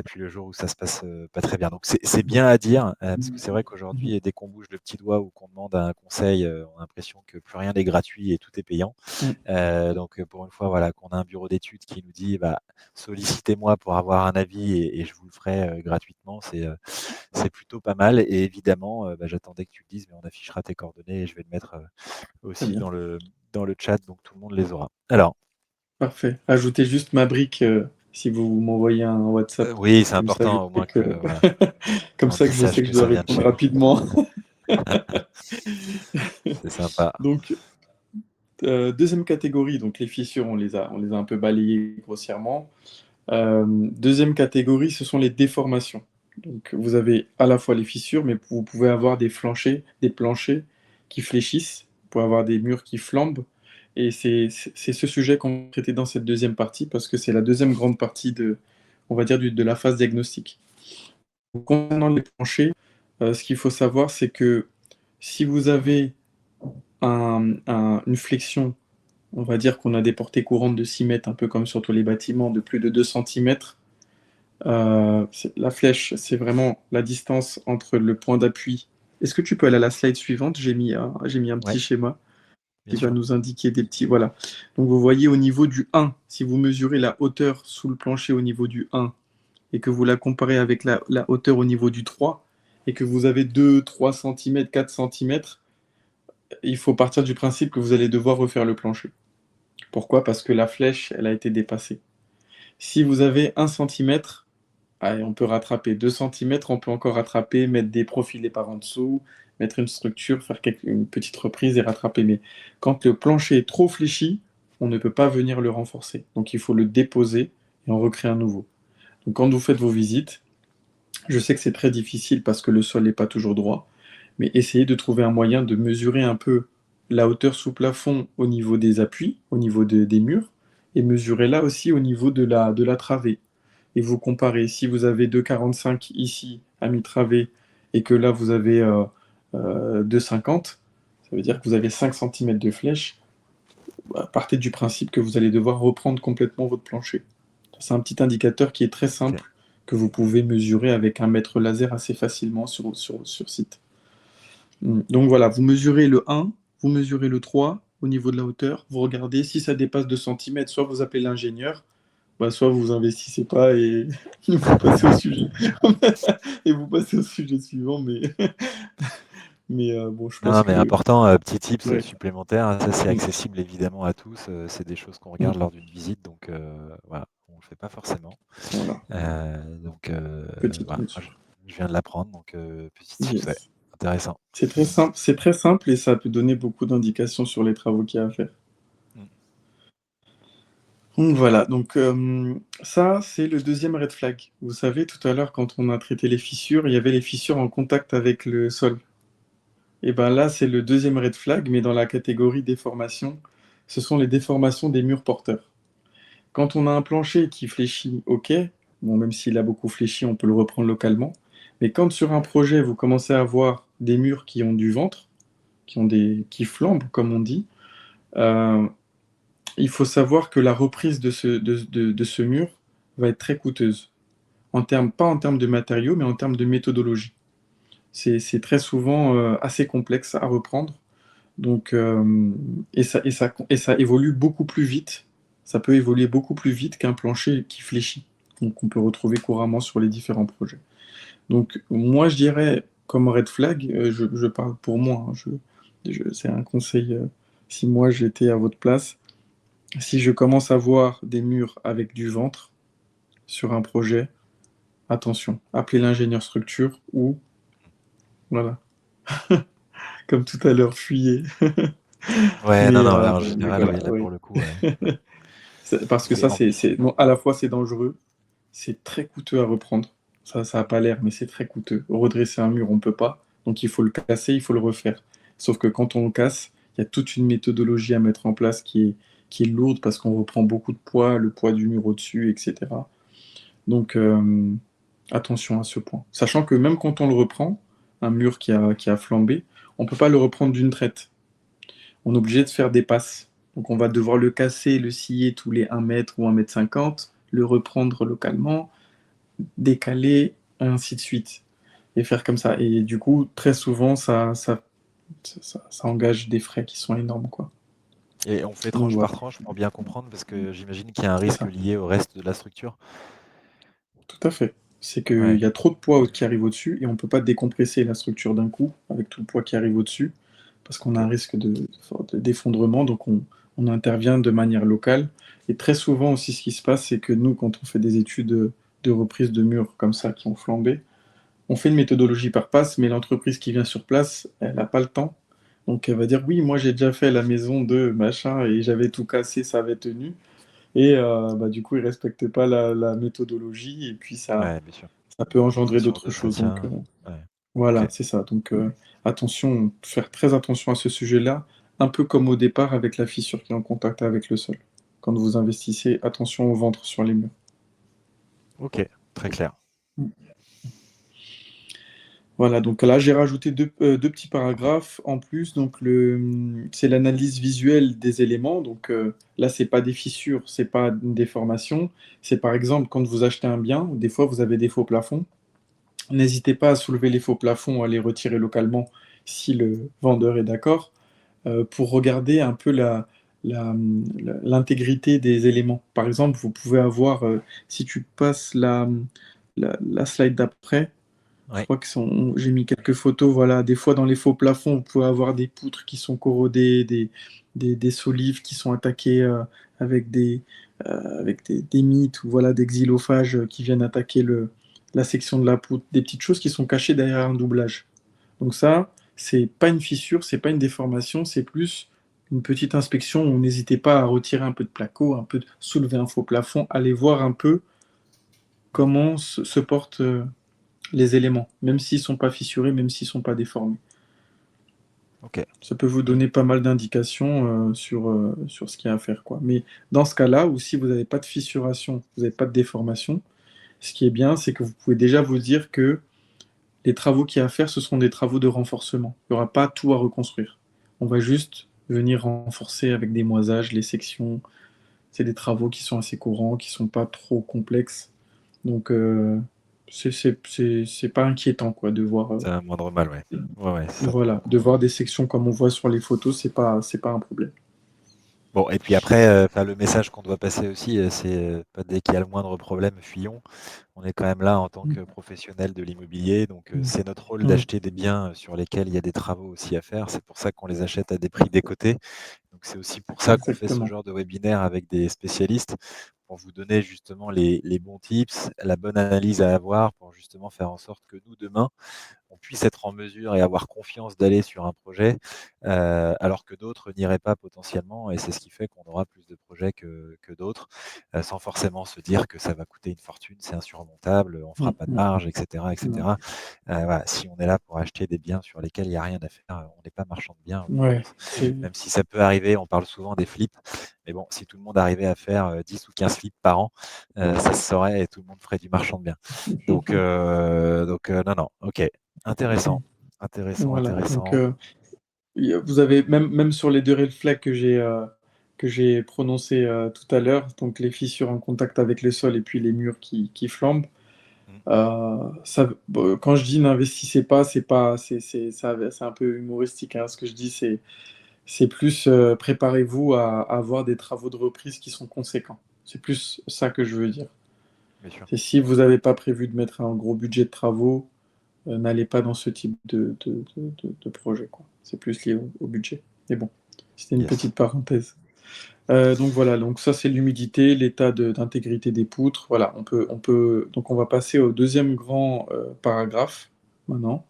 puis le jour où ça se passe, pas très bien, donc c'est bien à dire, parce que c'est vrai Mm. qu'aujourd'hui, dès qu'on bouge le petit doigt ou qu'on demande un conseil, on a l'impression que plus rien n'est gratuit et tout est payant. Mm. Donc pour une fois, voilà, qu'on a un bureau d'études qui nous dit: «Bah, sollicitez-moi pour avoir un avis et je vous le ferai, gratuitement», c'est plutôt pas mal et évidemment, bah, j'attendais que tu le dises, mais on affichera tes coordonnées et je vais le mettre, Très aussi bien. dans le chat, donc tout le monde les aura. Alors, Parfait. Ajoutez juste ma brique si vous m'envoyez un WhatsApp. oui, c'est Comme ça, je important au sais moins que que voilà, comme ça Andy que je sache sais que que je dois ça vient de répondre chez nous. rapidement. C'est sympa. Donc, deuxième catégorie, donc les fissures, on les a un peu balayées grossièrement. Deuxième catégorie, ce sont les déformations. Donc, vous avez à la fois les fissures, mais vous pouvez avoir des planchers qui fléchissent, vous pouvez avoir des murs qui flambent. Et c'est ce sujet qu'on va traiter dans cette deuxième partie, parce que c'est la deuxième grande partie on va dire, de la phase diagnostique. Donc, concernant les planchers, ce qu'il faut savoir, c'est que si vous avez une flexion, on va dire qu'on a des portées courantes de 6 mètres, un peu comme sur tous les bâtiments, de plus de 2 centimètres. La flèche, c'est vraiment la distance entre le point d'appui. Est-ce que tu peux aller à la slide suivante? J'ai mis un Ouais, petit schéma bien qui va sûr. nous indiquer des petits. Voilà. Donc vous voyez au niveau du 1, si vous mesurez la hauteur sous le plancher au niveau du 1 et que vous la comparez avec la hauteur au niveau du 3 et que vous avez 2, 3 cm, 4 cm, il faut partir du principe que vous allez devoir refaire le plancher. Pourquoi? Parce que la flèche, elle a été dépassée. Si vous avez 1 centimètre, allez, on peut rattraper 2 centimètres, on peut encore rattraper, mettre des profilés par en dessous, mettre une structure, faire une petite reprise et rattraper. Mais quand le plancher est trop fléchi, on ne peut pas venir le renforcer. Donc il faut le déposer et en recréer un nouveau. Donc quand vous faites vos visites, je sais que c'est très difficile parce que le sol n'est pas toujours droit, mais essayez de trouver un moyen de mesurer un peu la hauteur sous plafond au niveau des appuis, au niveau des murs, et mesurer là aussi au niveau de la travée. Et vous comparez, si vous avez 2,45 ici à mi-travée et que là vous avez 2,50, ça veut dire que vous avez 5 cm de flèche. Bah, partez du principe que vous allez devoir reprendre complètement votre plancher. C'est un petit indicateur qui est très OK. simple, que vous pouvez mesurer avec un mètre laser assez facilement sur site. Donc voilà, vous mesurez le 1, vous mesurez le 3 au niveau de la hauteur, vous regardez, si ça dépasse 2 cm, soit vous appelez l'ingénieur, bah, soit vous investissez pas et vous passez au sujet. Et vous passez au sujet suivant, mais, bon, je pense Non, mais que. important, petit tips, Ouais. supplémentaire, ça c'est Mm. accessible évidemment à tous, c'est des choses qu'on Mm. regarde lors d'une visite donc voilà, on le fait pas forcément. Voilà, Donc petite voilà, moi mesure. je viens de l'apprendre donc petit tips, ouais, Yes. intéressant. C'est très simple et ça peut donner beaucoup d'indications sur les travaux qu'il y a à faire. Mmh. Donc voilà, donc ça, c'est le deuxième red flag. Vous savez, tout à l'heure, quand on a traité les fissures, il y avait les fissures en contact avec le sol. Et ben là, c'est le deuxième red flag, mais dans la catégorie déformation, ce sont les déformations des murs porteurs. Quand on a un plancher qui fléchit, ok, bon, même s'il a beaucoup fléchi, on peut le reprendre localement. Mais quand sur un projet, vous commencez à avoir des murs qui ont du ventre, qui flambent, comme on dit, euh, il faut savoir que la reprise de ce mur va être très coûteuse. Pas en termes de matériaux, mais en termes de méthodologie. C'est très souvent assez complexe à reprendre. Donc, et ça évolue beaucoup plus vite. Ça peut évoluer beaucoup plus vite qu'un plancher qui fléchit, donc on peut retrouver couramment sur les différents projets. Donc, moi, je dirais, comme red flag, je parle pour moi, hein, c'est un conseil, si moi j'étais à votre place, si je commence à voir des murs avec du ventre sur un projet, attention, appelez l'ingénieur structure ou, voilà, comme tout à l'heure, fuyez. Ouais, non, non, en Mais général, oui, voilà, là pour oui. le coup, ouais. Parce que C'est ça, en bon, à la fois c'est dangereux, c'est très coûteux à reprendre. Ça a pas l'air, mais c'est très coûteux. Redresser un mur, on peut pas. Donc il faut le casser, il faut le refaire. Sauf que quand on le casse, il y a toute une méthodologie à mettre en place qui est lourde parce qu'on reprend beaucoup de poids, le poids du mur au-dessus, etc. Donc attention à ce point. Sachant que même quand on le reprend, un mur qui a flambé, on peut pas le reprendre d'une traite. On est obligé de faire des passes. Donc on va devoir le casser, le scier tous les 1 mètre ou 1,50 m, le reprendre localement, décaler, ainsi de suite. Et faire comme ça. Et du coup, très souvent, ça engage des frais qui sont énormes, quoi. Et on fait Donc tranche par voilà, tranche pour bien comprendre parce que j'imagine qu'il y a un c'est risque ça. lié au reste de la structure? Tout à fait. C'est qu'il Ouais, y a trop de poids qui arrive au-dessus et on ne peut pas décompresser la structure d'un coup avec tout le poids qui arrive au-dessus parce qu'on a OK. un risque d'effondrement, donc on intervient de manière locale. Et très souvent aussi, ce qui se passe, c'est que nous, quand on fait des études de reprise de murs comme ça qui ont flambé, on fait une méthodologie par passe, mais l'entreprise qui vient sur place, elle n'a pas le temps. Donc elle va dire oui, moi j'ai déjà fait la maison de machin et j'avais tout cassé, ça avait tenu. Et bah, du coup, ils ne respectent pas la méthodologie et puis Ouais, bien sûr. ça peut engendrer Conditions d'autres choses. Donc d'entretien, ouais. voilà, OK. c'est ça. Donc attention, faire très attention à ce sujet-là, un peu comme au départ avec la fissure qui est en contact avec le sol. Quand vous investissez, attention au ventre sur les murs. OK, très clair. Voilà, donc là j'ai rajouté deux petits paragraphes en plus. Donc c'est l'analyse visuelle des éléments. Donc là, c'est pas des fissures, c'est pas une déformation. C'est par exemple quand vous achetez un bien, des fois vous avez des faux plafonds. N'hésitez pas à soulever les faux plafonds, à les retirer localement si le vendeur est d'accord, pour regarder un peu l'intégrité des éléments. Par exemple, vous pouvez avoir, si tu passes la slide d'après, Je Ouais. crois que j'ai mis quelques photos. Voilà, des fois dans les faux plafonds, vous pouvez avoir des poutres qui sont corrodées, des solives qui sont attaquées avec des mites ou voilà, des xylophages qui viennent attaquer la section de la poutre. Des petites choses qui sont cachées derrière un doublage. Donc ça, c'est pas une fissure, c'est pas une déformation, c'est plus une petite inspection où n'hésitez pas à retirer un peu de placo, un peu soulever un faux plafond, aller voir un peu comment se portent les éléments, même s'ils sont pas fissurés, même s'ils sont pas déformés. Ok. Ça peut vous donner pas mal d'indications sur ce qu'il y a à faire, quoi. Mais dans ce cas-là, ou si vous n'avez pas de fissuration, vous n'avez pas de déformation, ce qui est bien, c'est que vous pouvez déjà vous dire que les travaux qu'il y a à faire, ce seront des travaux de renforcement. Il n'y aura pas tout à reconstruire. On va juste venir renforcer avec des moisages les sections. C'est des travaux qui sont assez courants, qui sont pas trop complexes. Donc, c'est pas inquiétant, quoi, de voir, C'est un moindre mal, ouais. Ouais, ouais, c'est ça. voilà, de voir des sections comme on voit sur les photos, c'est pas un problème. Bon, et puis après, enfin, le message qu'on doit passer aussi, c'est pas dès qu'il y a le moindre problème, fuyons. On est quand même là en tant Mm. que professionnel de l'immobilier, donc Mm. c'est notre rôle Ouais, d'acheter des biens sur lesquels il y a des travaux aussi à faire. C'est pour ça qu'on les achète à des prix décotés. Donc c'est aussi pour ça qu'on fait ce exactement. genre de webinaire avec des spécialistes, pour vous donner justement les bons tips, la bonne analyse à avoir, pour justement faire en sorte que nous, demain, on puisse être en mesure et avoir confiance d'aller sur un projet, alors que d'autres n'iraient pas potentiellement. Et c'est ce qui fait qu'on aura plus de projets que d'autres, sans forcément se dire que ça va coûter une fortune, c'est insurmontable, on fera Mm. pas de Mm. marge, etc., Non. etc. Voilà, si on est là pour acheter des biens sur lesquels il n'y a rien à faire, on n'est pas marchand de biens, je Ouais, pense. c'est Même si ça peut arriver, on parle souvent des flips, mais bon, si tout le monde arrivait à faire 10 ou 15 flips par an, ça se saurait et tout le monde ferait du marchand de biens. Donc, non, non, ok. Intéressant, intéressant, voilà. Donc, intéressant. vous avez même sur les deux red flags que j'ai prononcés tout à l'heure, donc les fissures en contact avec le sol et puis les murs qui flambent. Mmh. Bon, quand je dis n'investissez pas, c'est pas, c'est un peu humoristique, hein. Ce que je dis, c'est plus préparez-vous à avoir des travaux de reprise qui sont conséquents. C'est plus ça que je veux dire. Bien sûr. C'est si vous n'avez pas prévu de mettre un gros budget de travaux, n'allez pas dans ce type de projet, quoi. C'est plus lié au budget. Mais bon, c'était une Yes. petite parenthèse. Donc voilà, donc ça c'est l'humidité, l'état d'intégrité des poutres. Voilà, donc on va passer au deuxième grand paragraphe maintenant.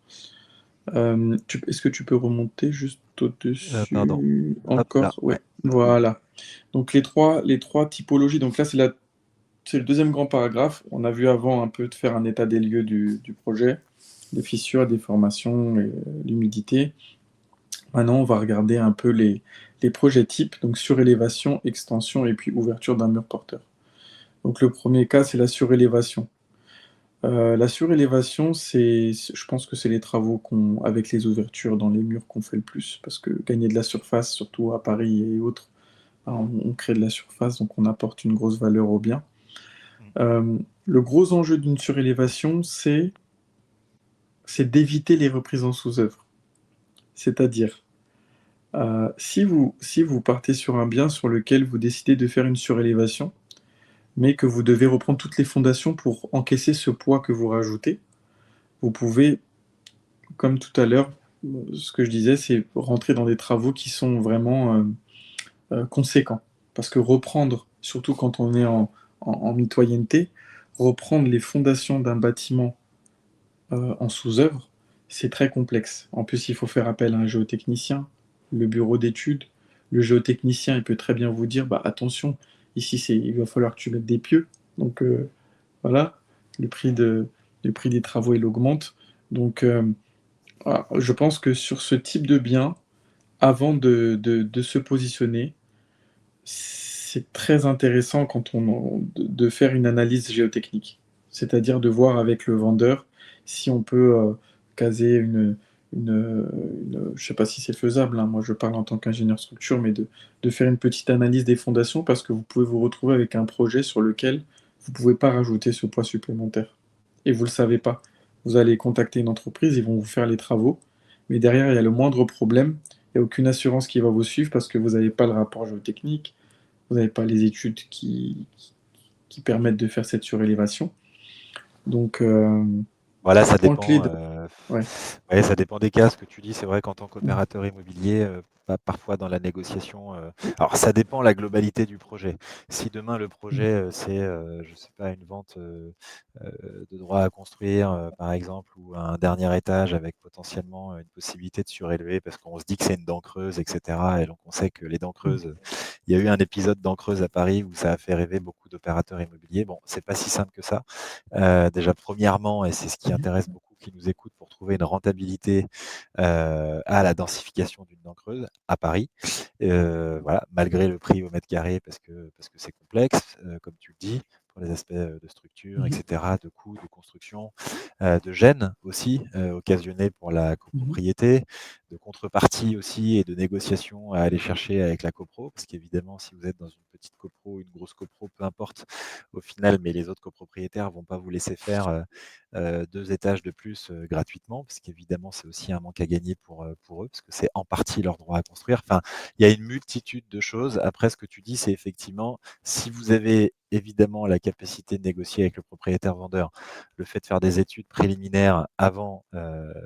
Est-ce que tu peux remonter juste Pardon. au-dessus Hop là, encore? ouais. Ouais, voilà. Donc les trois typologies. Donc là c'est le deuxième grand paragraphe. On a vu avant un peu de faire un état des lieux du projet, les fissures, des formations, et, l'humidité. Maintenant, on va regarder un peu les projets types, donc surélévation, extension et puis ouverture d'un mur porteur. Donc le premier cas, c'est la surélévation. La surélévation, je pense que c'est les travaux avec les ouvertures dans les murs qu'on fait le plus, parce que gagner de la surface, surtout à Paris et autres, ben, on crée de la surface, donc on apporte une grosse valeur au bien. Mmh. Le gros enjeu d'une surélévation, c'est d'éviter les reprises en sous-œuvre. C'est-à-dire, si vous partez sur un bien sur lequel vous décidez de faire une surélévation, mais que vous devez reprendre toutes les fondations pour encaisser ce poids que vous rajoutez, vous pouvez, comme tout à l'heure, ce que je disais, c'est rentrer dans des travaux qui sont vraiment conséquents. Parce que reprendre, surtout quand on est en mitoyenneté, reprendre les fondations d'un bâtiment en sous-œuvre, c'est très complexe. En plus, il faut faire appel à un géotechnicien, le bureau d'études. Le géotechnicien, il peut très bien vous dire, bah attention, ici il va falloir que tu mettes des pieux. Donc voilà, le prix, le prix des travaux il augmente. Donc voilà, je pense que sur ce type de bien, avant de se positionner, c'est très intéressant de faire une analyse géotechnique. C'est-à-dire de voir avec le vendeur si on peut caser je ne sais pas si c'est faisable, hein, moi je parle en tant qu'ingénieur structure, mais de faire une petite analyse des fondations parce que vous pouvez vous retrouver avec un projet sur lequel vous ne pouvez pas rajouter ce poids supplémentaire. Et vous ne le savez pas. Vous allez contacter une entreprise, ils vont vous faire les travaux, mais derrière il y a le moindre problème, il n'y a aucune assurance qui va vous suivre parce que vous n'avez pas le rapport géotechnique, vous n'avez pas les études qui permettent de faire cette surélévation. Donc Voilà, un ça point clé dépend, de... Ouais. ouais, ça dépend des cas. Ce que tu dis, c'est vrai qu'en tant qu'opérateur immobilier, parfois dans la négociation, alors ça dépend la globalité du projet. Si demain le projet, c'est, je sais pas, une vente, de droit à construire, par exemple, ou un dernier étage avec potentiellement, une possibilité de surélever parce qu'on se dit que c'est une dent creuse et cetera et donc on sait que les dents creuses, il y a eu un épisode dent creuse à Paris où ça a fait rêver beaucoup d'opérateurs immobiliers. Bon, c'est pas si simple que ça. Déjà premièrement, et c'est ce qui intéresse beaucoup qui nous écoutent pour trouver une rentabilité, à la densification d'une dent creuse à Paris. Voilà, malgré le prix au mètre carré parce que c'est complexe, comme tu le dis, pour les aspects, de structure et cetera, de coûts, de construction, de gêne aussi, occasionnés pour la copropriété, de contrepartie aussi et de négociations à aller chercher avec la copro. Parce qu'évidemment, si vous êtes dans une petite copro, une grosse copro, peu importe au final, mais les autres copropriétaires vont pas vous laisser faire, 2 étages de plus, gratuitement, parce qu'évidemment, c'est aussi un manque à gagner pour eux, parce que c'est en partie leur droit à construire. Enfin, il y a une multitude de choses. Après, ce que tu dis, c'est effectivement, si vous avez évidemment la capacité de négocier avec le propriétaire vendeur, le fait de faire des études préliminaires avant,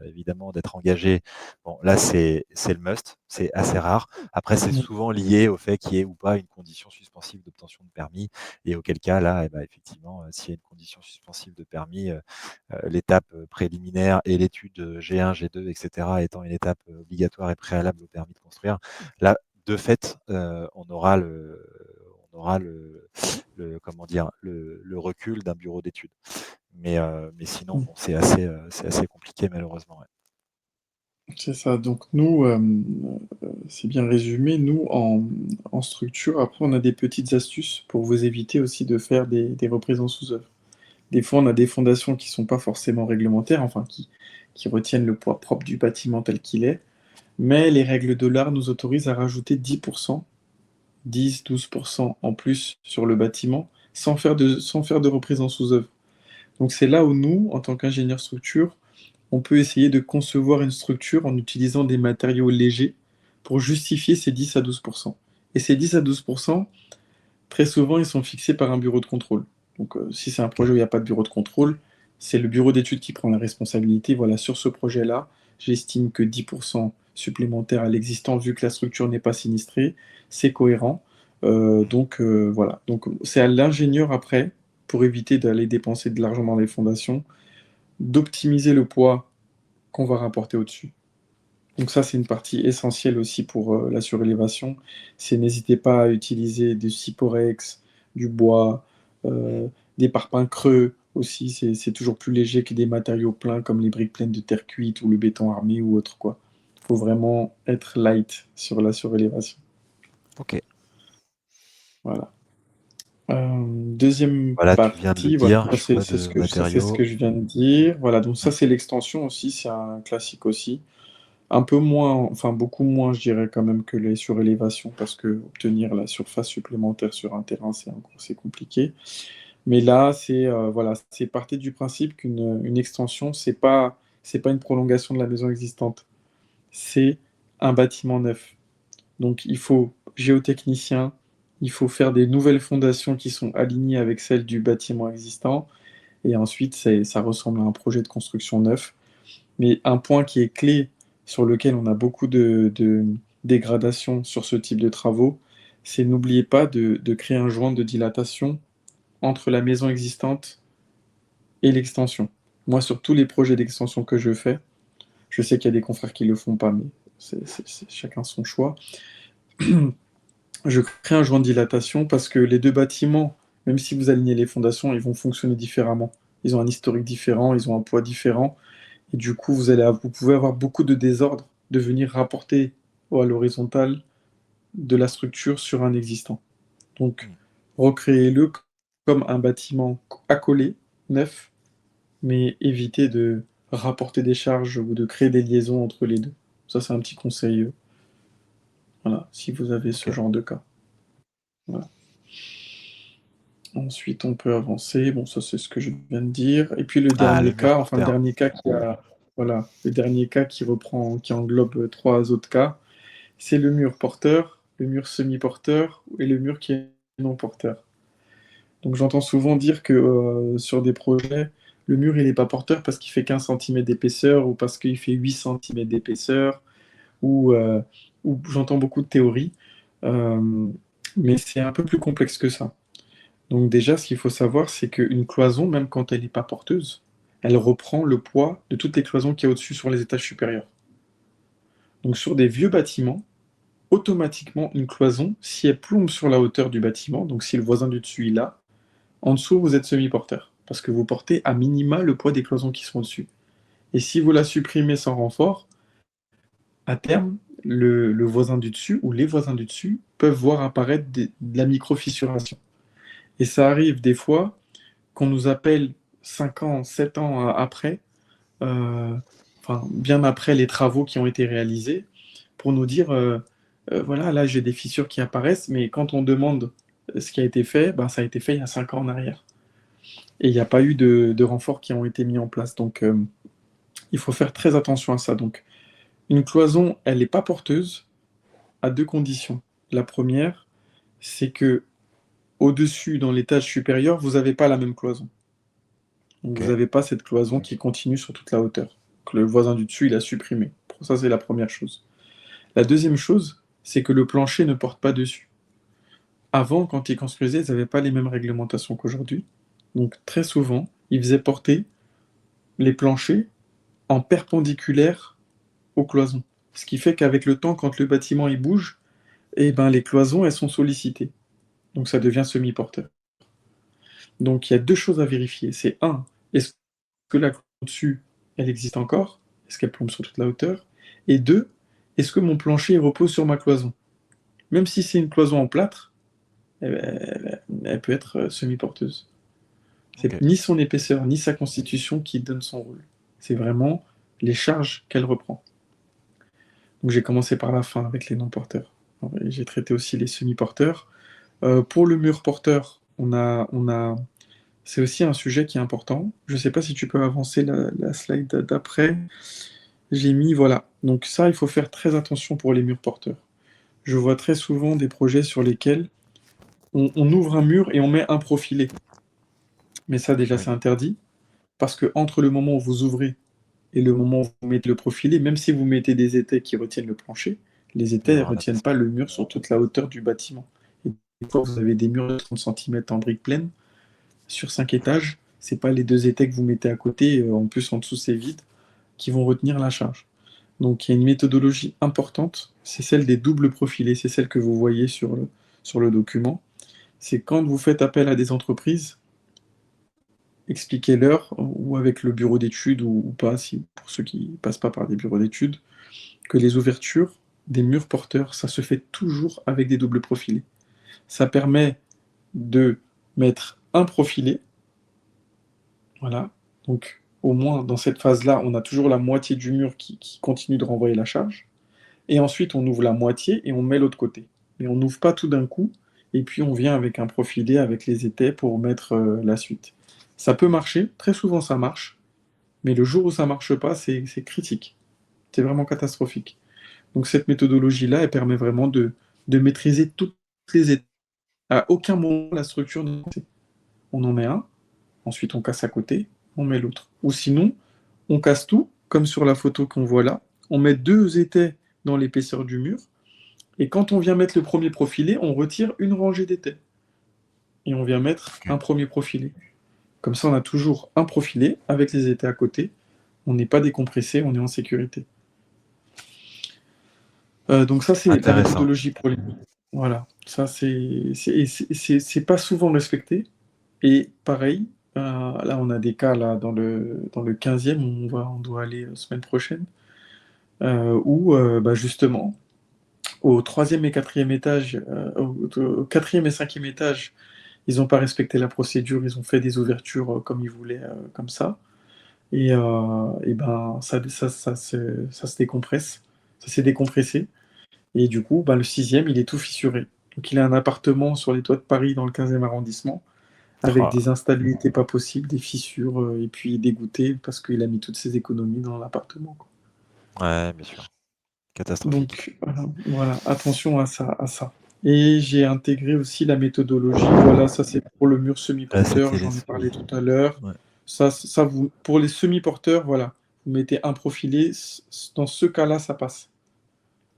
évidemment, d'être engagé, bon, là, c'est le must, c'est assez rare. Après, c'est souvent lié au fait qu'il y ait ou pas une condition suspensive d'obtention de permis et auquel cas, là, eh ben, effectivement, s'il y a une condition suspensive de permis, l'étape préliminaire et l'étude G1, G2, etc., étant une étape obligatoire et préalable au permis de construire, là, de fait, on aura le comment dire, le recul d'un bureau d'études. Mais sinon, bon, c'est assez compliqué malheureusement. Ouais. C'est ça. Donc nous, c'est bien résumé. Nous, en structure, après, on a des petites astuces pour vous éviter aussi de faire des reprises en sous-œuvre. Des fois, on a des fondations qui sont pas forcément réglementaires, enfin qui retiennent le poids propre du bâtiment tel qu'il est, mais les règles de l'art nous autorisent à rajouter 10%, 10-12% en plus sur le bâtiment, sans faire de reprise en sous-œuvre. Donc c'est là où nous, en tant qu'ingénieur structure, on peut essayer de concevoir une structure en utilisant des matériaux légers pour justifier ces 10 à 12%. Et ces 10 à 12%, très souvent, ils sont fixés par un bureau de contrôle. Donc, si c'est un Ok. projet où il n'y a pas de bureau de contrôle, c'est le bureau d'études qui prend la responsabilité. Voilà, sur ce projet-là, j'estime que 10% supplémentaires à l'existant, vu que la structure n'est pas sinistrée, c'est cohérent. Donc, voilà. Donc, c'est à l'ingénieur après, pour éviter d'aller dépenser de l'argent dans les fondations, d'optimiser le poids qu'on va rapporter au-dessus. Donc ça, c'est une partie essentielle aussi pour la surélévation. C'est n'hésitez pas à utiliser du Cyporex, du bois, Mm. euh, des parpaings creux aussi. C'est toujours plus léger que des matériaux pleins comme les briques pleines de terre cuite ou le béton armé ou autre quoi. Il faut vraiment être light sur la surélévation. Ok. Voilà. Deuxième Voilà, tu viens de le partie, voilà, dire, choix de ça c'est ce matériaux. que je viens de dire. Voilà, donc ça Ouais. c'est l'extension aussi, c'est un classique aussi. Un peu moins, enfin beaucoup moins, je dirais quand même que les surélévations, parce que obtenir la surface supplémentaire sur un terrain, c'est compliqué. Mais là, voilà, c'est partir du principe qu'une extension, c'est pas une prolongation de la maison existante, c'est un bâtiment neuf. Donc il faut géotechnicien, il faut faire des nouvelles fondations qui sont alignées avec celles du bâtiment existant, et ensuite ça ressemble à un projet de construction neuf. Mais un point qui est clé, sur lequel on a beaucoup de dégradation sur ce type de travaux, c'est n'oubliez pas de créer un joint de dilatation entre la maison existante et l'extension. Moi, sur tous les projets d'extension que je fais, je sais qu'il y a des confrères qui ne le font pas, mais c'est chacun son choix. Je crée un joint de dilatation parce que les deux bâtiments, même si vous alignez les fondations, ils vont fonctionner différemment. Ils ont un historique différent, ils ont un poids différent. Et du coup, vous pouvez avoir beaucoup de désordre de venir rapporter à l'horizontale de la structure sur un existant. Donc, Mm. recréez-le comme un bâtiment accolé, neuf, mais évitez de rapporter des charges ou de créer des liaisons entre les deux. Ça, c'est un petit conseil, voilà, si vous avez ce Ok. genre de cas. Voilà. Ensuite, on peut avancer. Bon, ça, c'est ce que je viens de dire. Et puis le Ah, le dernier mur cas, enfin le porteur. dernier cas voilà, le dernier cas qui reprend, qui englobe trois autres cas, c'est le mur porteur, le mur semi-porteur et le mur qui est non porteur. Donc j'entends souvent dire que sur des projets, le mur il n'est pas porteur parce qu'il fait 15 cm d'épaisseur ou parce qu'il fait 8 cm d'épaisseur ou, j'entends beaucoup de théories, euh, mais c'est un peu plus complexe que ça. Donc déjà, ce qu'il faut savoir, c'est qu'une cloison, même quand elle n'est pas porteuse, elle reprend le poids de toutes les cloisons qu'il y a au-dessus sur les étages supérieurs. Donc sur des vieux bâtiments, automatiquement, une cloison, si elle plombe sur la hauteur du bâtiment, donc si le voisin du dessus est là, en dessous, vous êtes semi-porteur, parce que vous portez à minima le poids des cloisons qui sont au-dessus. Et si vous la supprimez sans renfort, à terme, le voisin du dessus ou les voisins du dessus peuvent voir apparaître de la micro-fissuration. Et ça arrive des fois qu'on nous appelle 5 ans, 7 ans après, euh, enfin bien après les travaux qui ont été réalisés, pour nous dire, voilà, là j'ai des fissures qui apparaissent, mais quand on demande ce qui a été fait, ben, ça a été fait il y a 5 ans en arrière. Et il n'y a pas eu de renforts qui ont été mis en place. Donc il faut faire très attention à ça. Donc une cloison, elle n'est pas porteuse à deux conditions. La première, c'est que au-dessus, dans l'étage supérieur, vous n'avez pas la même cloison. Donc vous Ok. n'avez pas cette cloison qui continue sur toute la hauteur, que le voisin du dessus, il a supprimé. Pour ça, c'est la première chose. La deuxième chose, c'est que le plancher ne porte pas dessus. Avant, quand ils construisaient, ils n'avaient pas les mêmes réglementations qu'aujourd'hui. Donc très souvent, ils faisaient porter les planchers en perpendiculaire aux cloisons. Ce qui fait qu'avec le temps, quand le bâtiment il bouge, eh ben, les cloisons, elles sont sollicitées. Donc ça devient semi-porteur. Donc il y a deux choses à vérifier. C'est un, est-ce que la cloison au-dessus, elle existe encore? Est-ce qu'elle plombe sur toute la hauteur? Et deux, est-ce que mon plancher repose sur ma cloison? Même si c'est une cloison en plâtre, elle peut être semi-porteuse. Ok. C'est ni son épaisseur, ni sa constitution qui donne son rôle. C'est vraiment les charges qu'elle reprend. Donc j'ai commencé par la fin avec les non-porteurs. J'ai traité aussi les semi-porteurs. Pour le mur porteur, c'est aussi un sujet qui est important. Je ne sais pas si tu peux avancer la slide d'après. J'ai mis, voilà. Donc ça, il faut faire très attention pour les murs porteurs. Je vois très souvent des projets sur lesquels on ouvre un mur et on met un profilé. Mais ça, déjà, Oui. c'est interdit. Parce que entre le moment où vous ouvrez et le moment où vous mettez le profilé, même si vous mettez des étais qui retiennent le plancher, les Il y étais ne aura un retiennent impact. pas le mur sur toute la hauteur du bâtiment. Et des fois, vous avez des murs de 30 cm en briques pleines sur 5 étages. C'est pas les deux étais que vous mettez à côté, en plus en dessous c'est vide, qui vont retenir la charge. Donc il y a une méthodologie importante, c'est celle des doubles profilés, c'est celle que vous voyez sur le document. C'est quand vous faites appel à des entreprises, expliquez-leur, ou avec le bureau d'études ou pas, si, pour ceux qui ne passent pas par des bureaux d'études, que les ouvertures des murs porteurs, ça se fait toujours avec des doubles profilés. Ça permet de mettre un profilé, voilà, donc au moins dans cette phase-là, on a toujours la moitié du mur qui continue de renvoyer la charge, et ensuite on ouvre la moitié et on met l'autre côté. Mais on n'ouvre pas tout d'un coup, et puis on vient avec un profilé, avec les étais pour mettre la suite. Ça peut marcher, très souvent ça marche, mais le jour où ça marche pas, c'est critique. C'est vraiment catastrophique. Donc cette méthodologie-là, elle permet vraiment de maîtriser toutes les étapes. À aucun moment, la structure ne... On en met un, ensuite on casse à côté, on met l'autre. Ou sinon, on casse tout, comme sur la photo qu'on voit là, on met deux étais dans l'épaisseur du mur, et quand on vient mettre le premier profilé, on retire une rangée d'étais. Et on vient mettre Ok. un premier profilé. Comme ça, on a toujours un profilé avec les étais à côté. On n'est pas décompressé, on est en sécurité. Donc ça, c'est la Intéressant. méthodologie pour les... Voilà, ça, c'est pas souvent respecté. Et pareil, là, on a des cas là, dans le 15e, on doit aller semaine prochaine, où bah, justement, au troisième et quatrième étage, au quatrième et cinquième étage, ils n'ont pas respecté la procédure, ils ont fait des ouvertures comme ils voulaient, comme ça. Et ben, ça se décompresse, ça s'est décompressé. Et du coup, bah, le sixième, il est tout fissuré. Donc il a un appartement sur les toits de Paris dans le 15e arrondissement, avec Oh, des instabilités pas possibles, des fissures, et puis dégoûté parce qu'il a mis toutes ses économies dans l'appartement, quoi. ouais, bien sûr. Catastrophique. Donc voilà, attention à ça, à ça. Et j'ai intégré aussi la méthodologie. Voilà, ça c'est pour le mur Là, semi-porteur, c'était les j'en ai parlé semis. tout à l'heure. Ouais. Ça vous pour les semi-porteurs, voilà, vous mettez un profilé, dans ce cas-là, ça passe.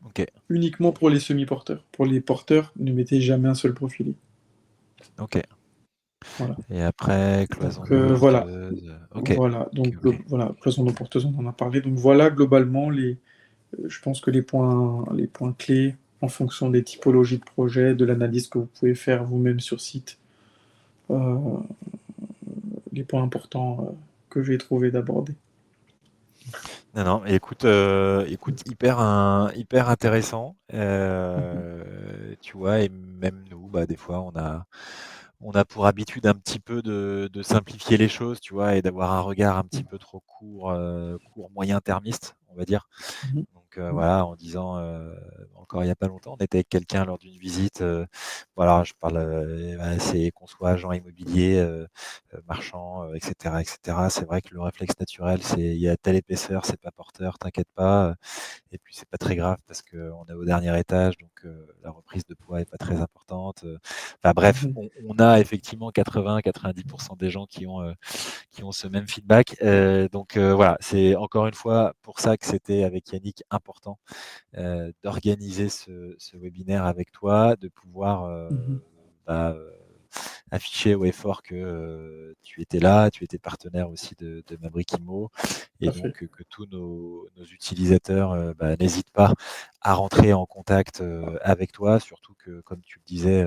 OK, Uniquement pour les semi-porteurs. Pour les porteurs, ne mettez jamais un seul profilé. OK. Voilà. Et après, cloison Donc non voilà. porteuse, OK. Voilà, OK, donc OK. voilà, cloison non porteuse, on en a parlé. Donc voilà globalement je pense que les points clés en fonction des typologies de projets, de l'analyse que vous pouvez faire vous-même sur site, euh, les points importants que j'ai trouvé d'aborder. Non, non, écoute, écoute, hyper intéressant. Mhm, Tu vois, et même nous, bah, des fois, on a pour habitude un petit peu de simplifier les choses, tu vois, et d'avoir un regard un petit peu trop court moyen termiste, on va dire. mhm, Donc mhm, voilà, en disant, encore il y a pas longtemps, on était avec quelqu'un lors d'une visite, voilà, je parle, bah, c'est qu'on soit agent immobilier, marchand, et cetera et cetera. C'est vrai que le réflexe naturel, c'est: «Il y a telle épaisseur, c'est pas porteur, t'inquiète pas», et puis c'est pas très grave parce qu'on est au dernier étage, donc la reprise de poids est pas très importante. Enfin bref, mhm. on a effectivement 80-90 des gens qui ont ce même feedback. Donc voilà, c'est encore une fois pour ça que c'était avec Yannick important d'organiser ce webinaire avec toi, de pouvoir Mhm. bah, afficher haut et fort que tu étais là, tu étais partenaire aussi de Mabrikimo, Tout et à fait. donc que tous nos utilisateurs bah, n'hésitent pas à rentrer en contact avec toi, surtout que, comme tu le disais,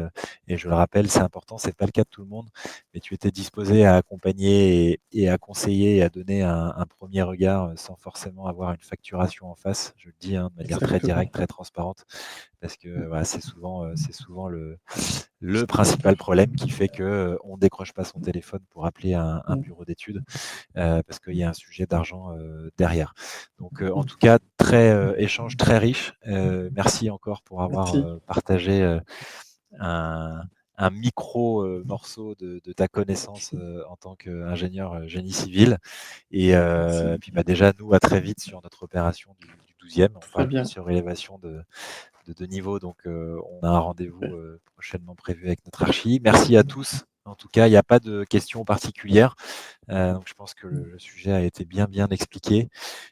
et je le rappelle, c'est important, c'est pas le cas de tout le monde, mais tu étais disposé à accompagner et à conseiller et à donner un premier regard sans forcément avoir une facturation en face, je le dis hein, de manière très Exactement. directe, très transparente, parce que voilà, c'est souvent le principal problème qui fait que on décroche pas son téléphone pour appeler un Mm, bureau d'études parce qu'il y a un sujet d'argent derrière. Donc en mm. tout cas, très échange très riche. Merci encore pour avoir Merci. partagé un, un micro morceau de ta connaissance en tant qu'ingénieur génie civil. Et Merci. puis bah, déjà, nous, à très vite sur notre opération du 12e. On Très parle d'une bien. surélévation de 2 niveaux, donc on a un rendez-vous Super. prochainement prévu avec notre archi. Merci à tous. En tout cas, il n'y a pas de questions particulières. Donc je pense que Mm. le sujet a été bien expliqué.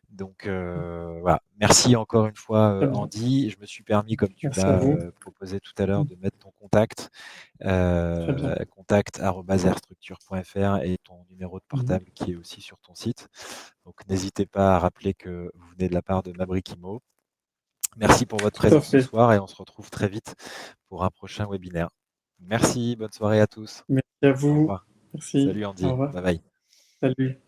Donc voilà, merci encore une fois Très bien. Andy. Je me suis permis, comme tu Merci à l'as vous. proposé tout à l'heure, Mm. de mettre ton contact, Très bien. contact@airstructure.fr, et ton numéro de Mhm. portable qui est aussi sur ton site. Donc n'hésitez pas à rappeler que vous venez de la part de Mabrikimo. Merci pour votre Tout à présence ce fait. soir et on se retrouve très vite pour un prochain webinaire. Merci, bonne soirée à tous. Merci à Au vous. revoir. Merci. Salut Au Andy. revoir. Bye bye. Salut.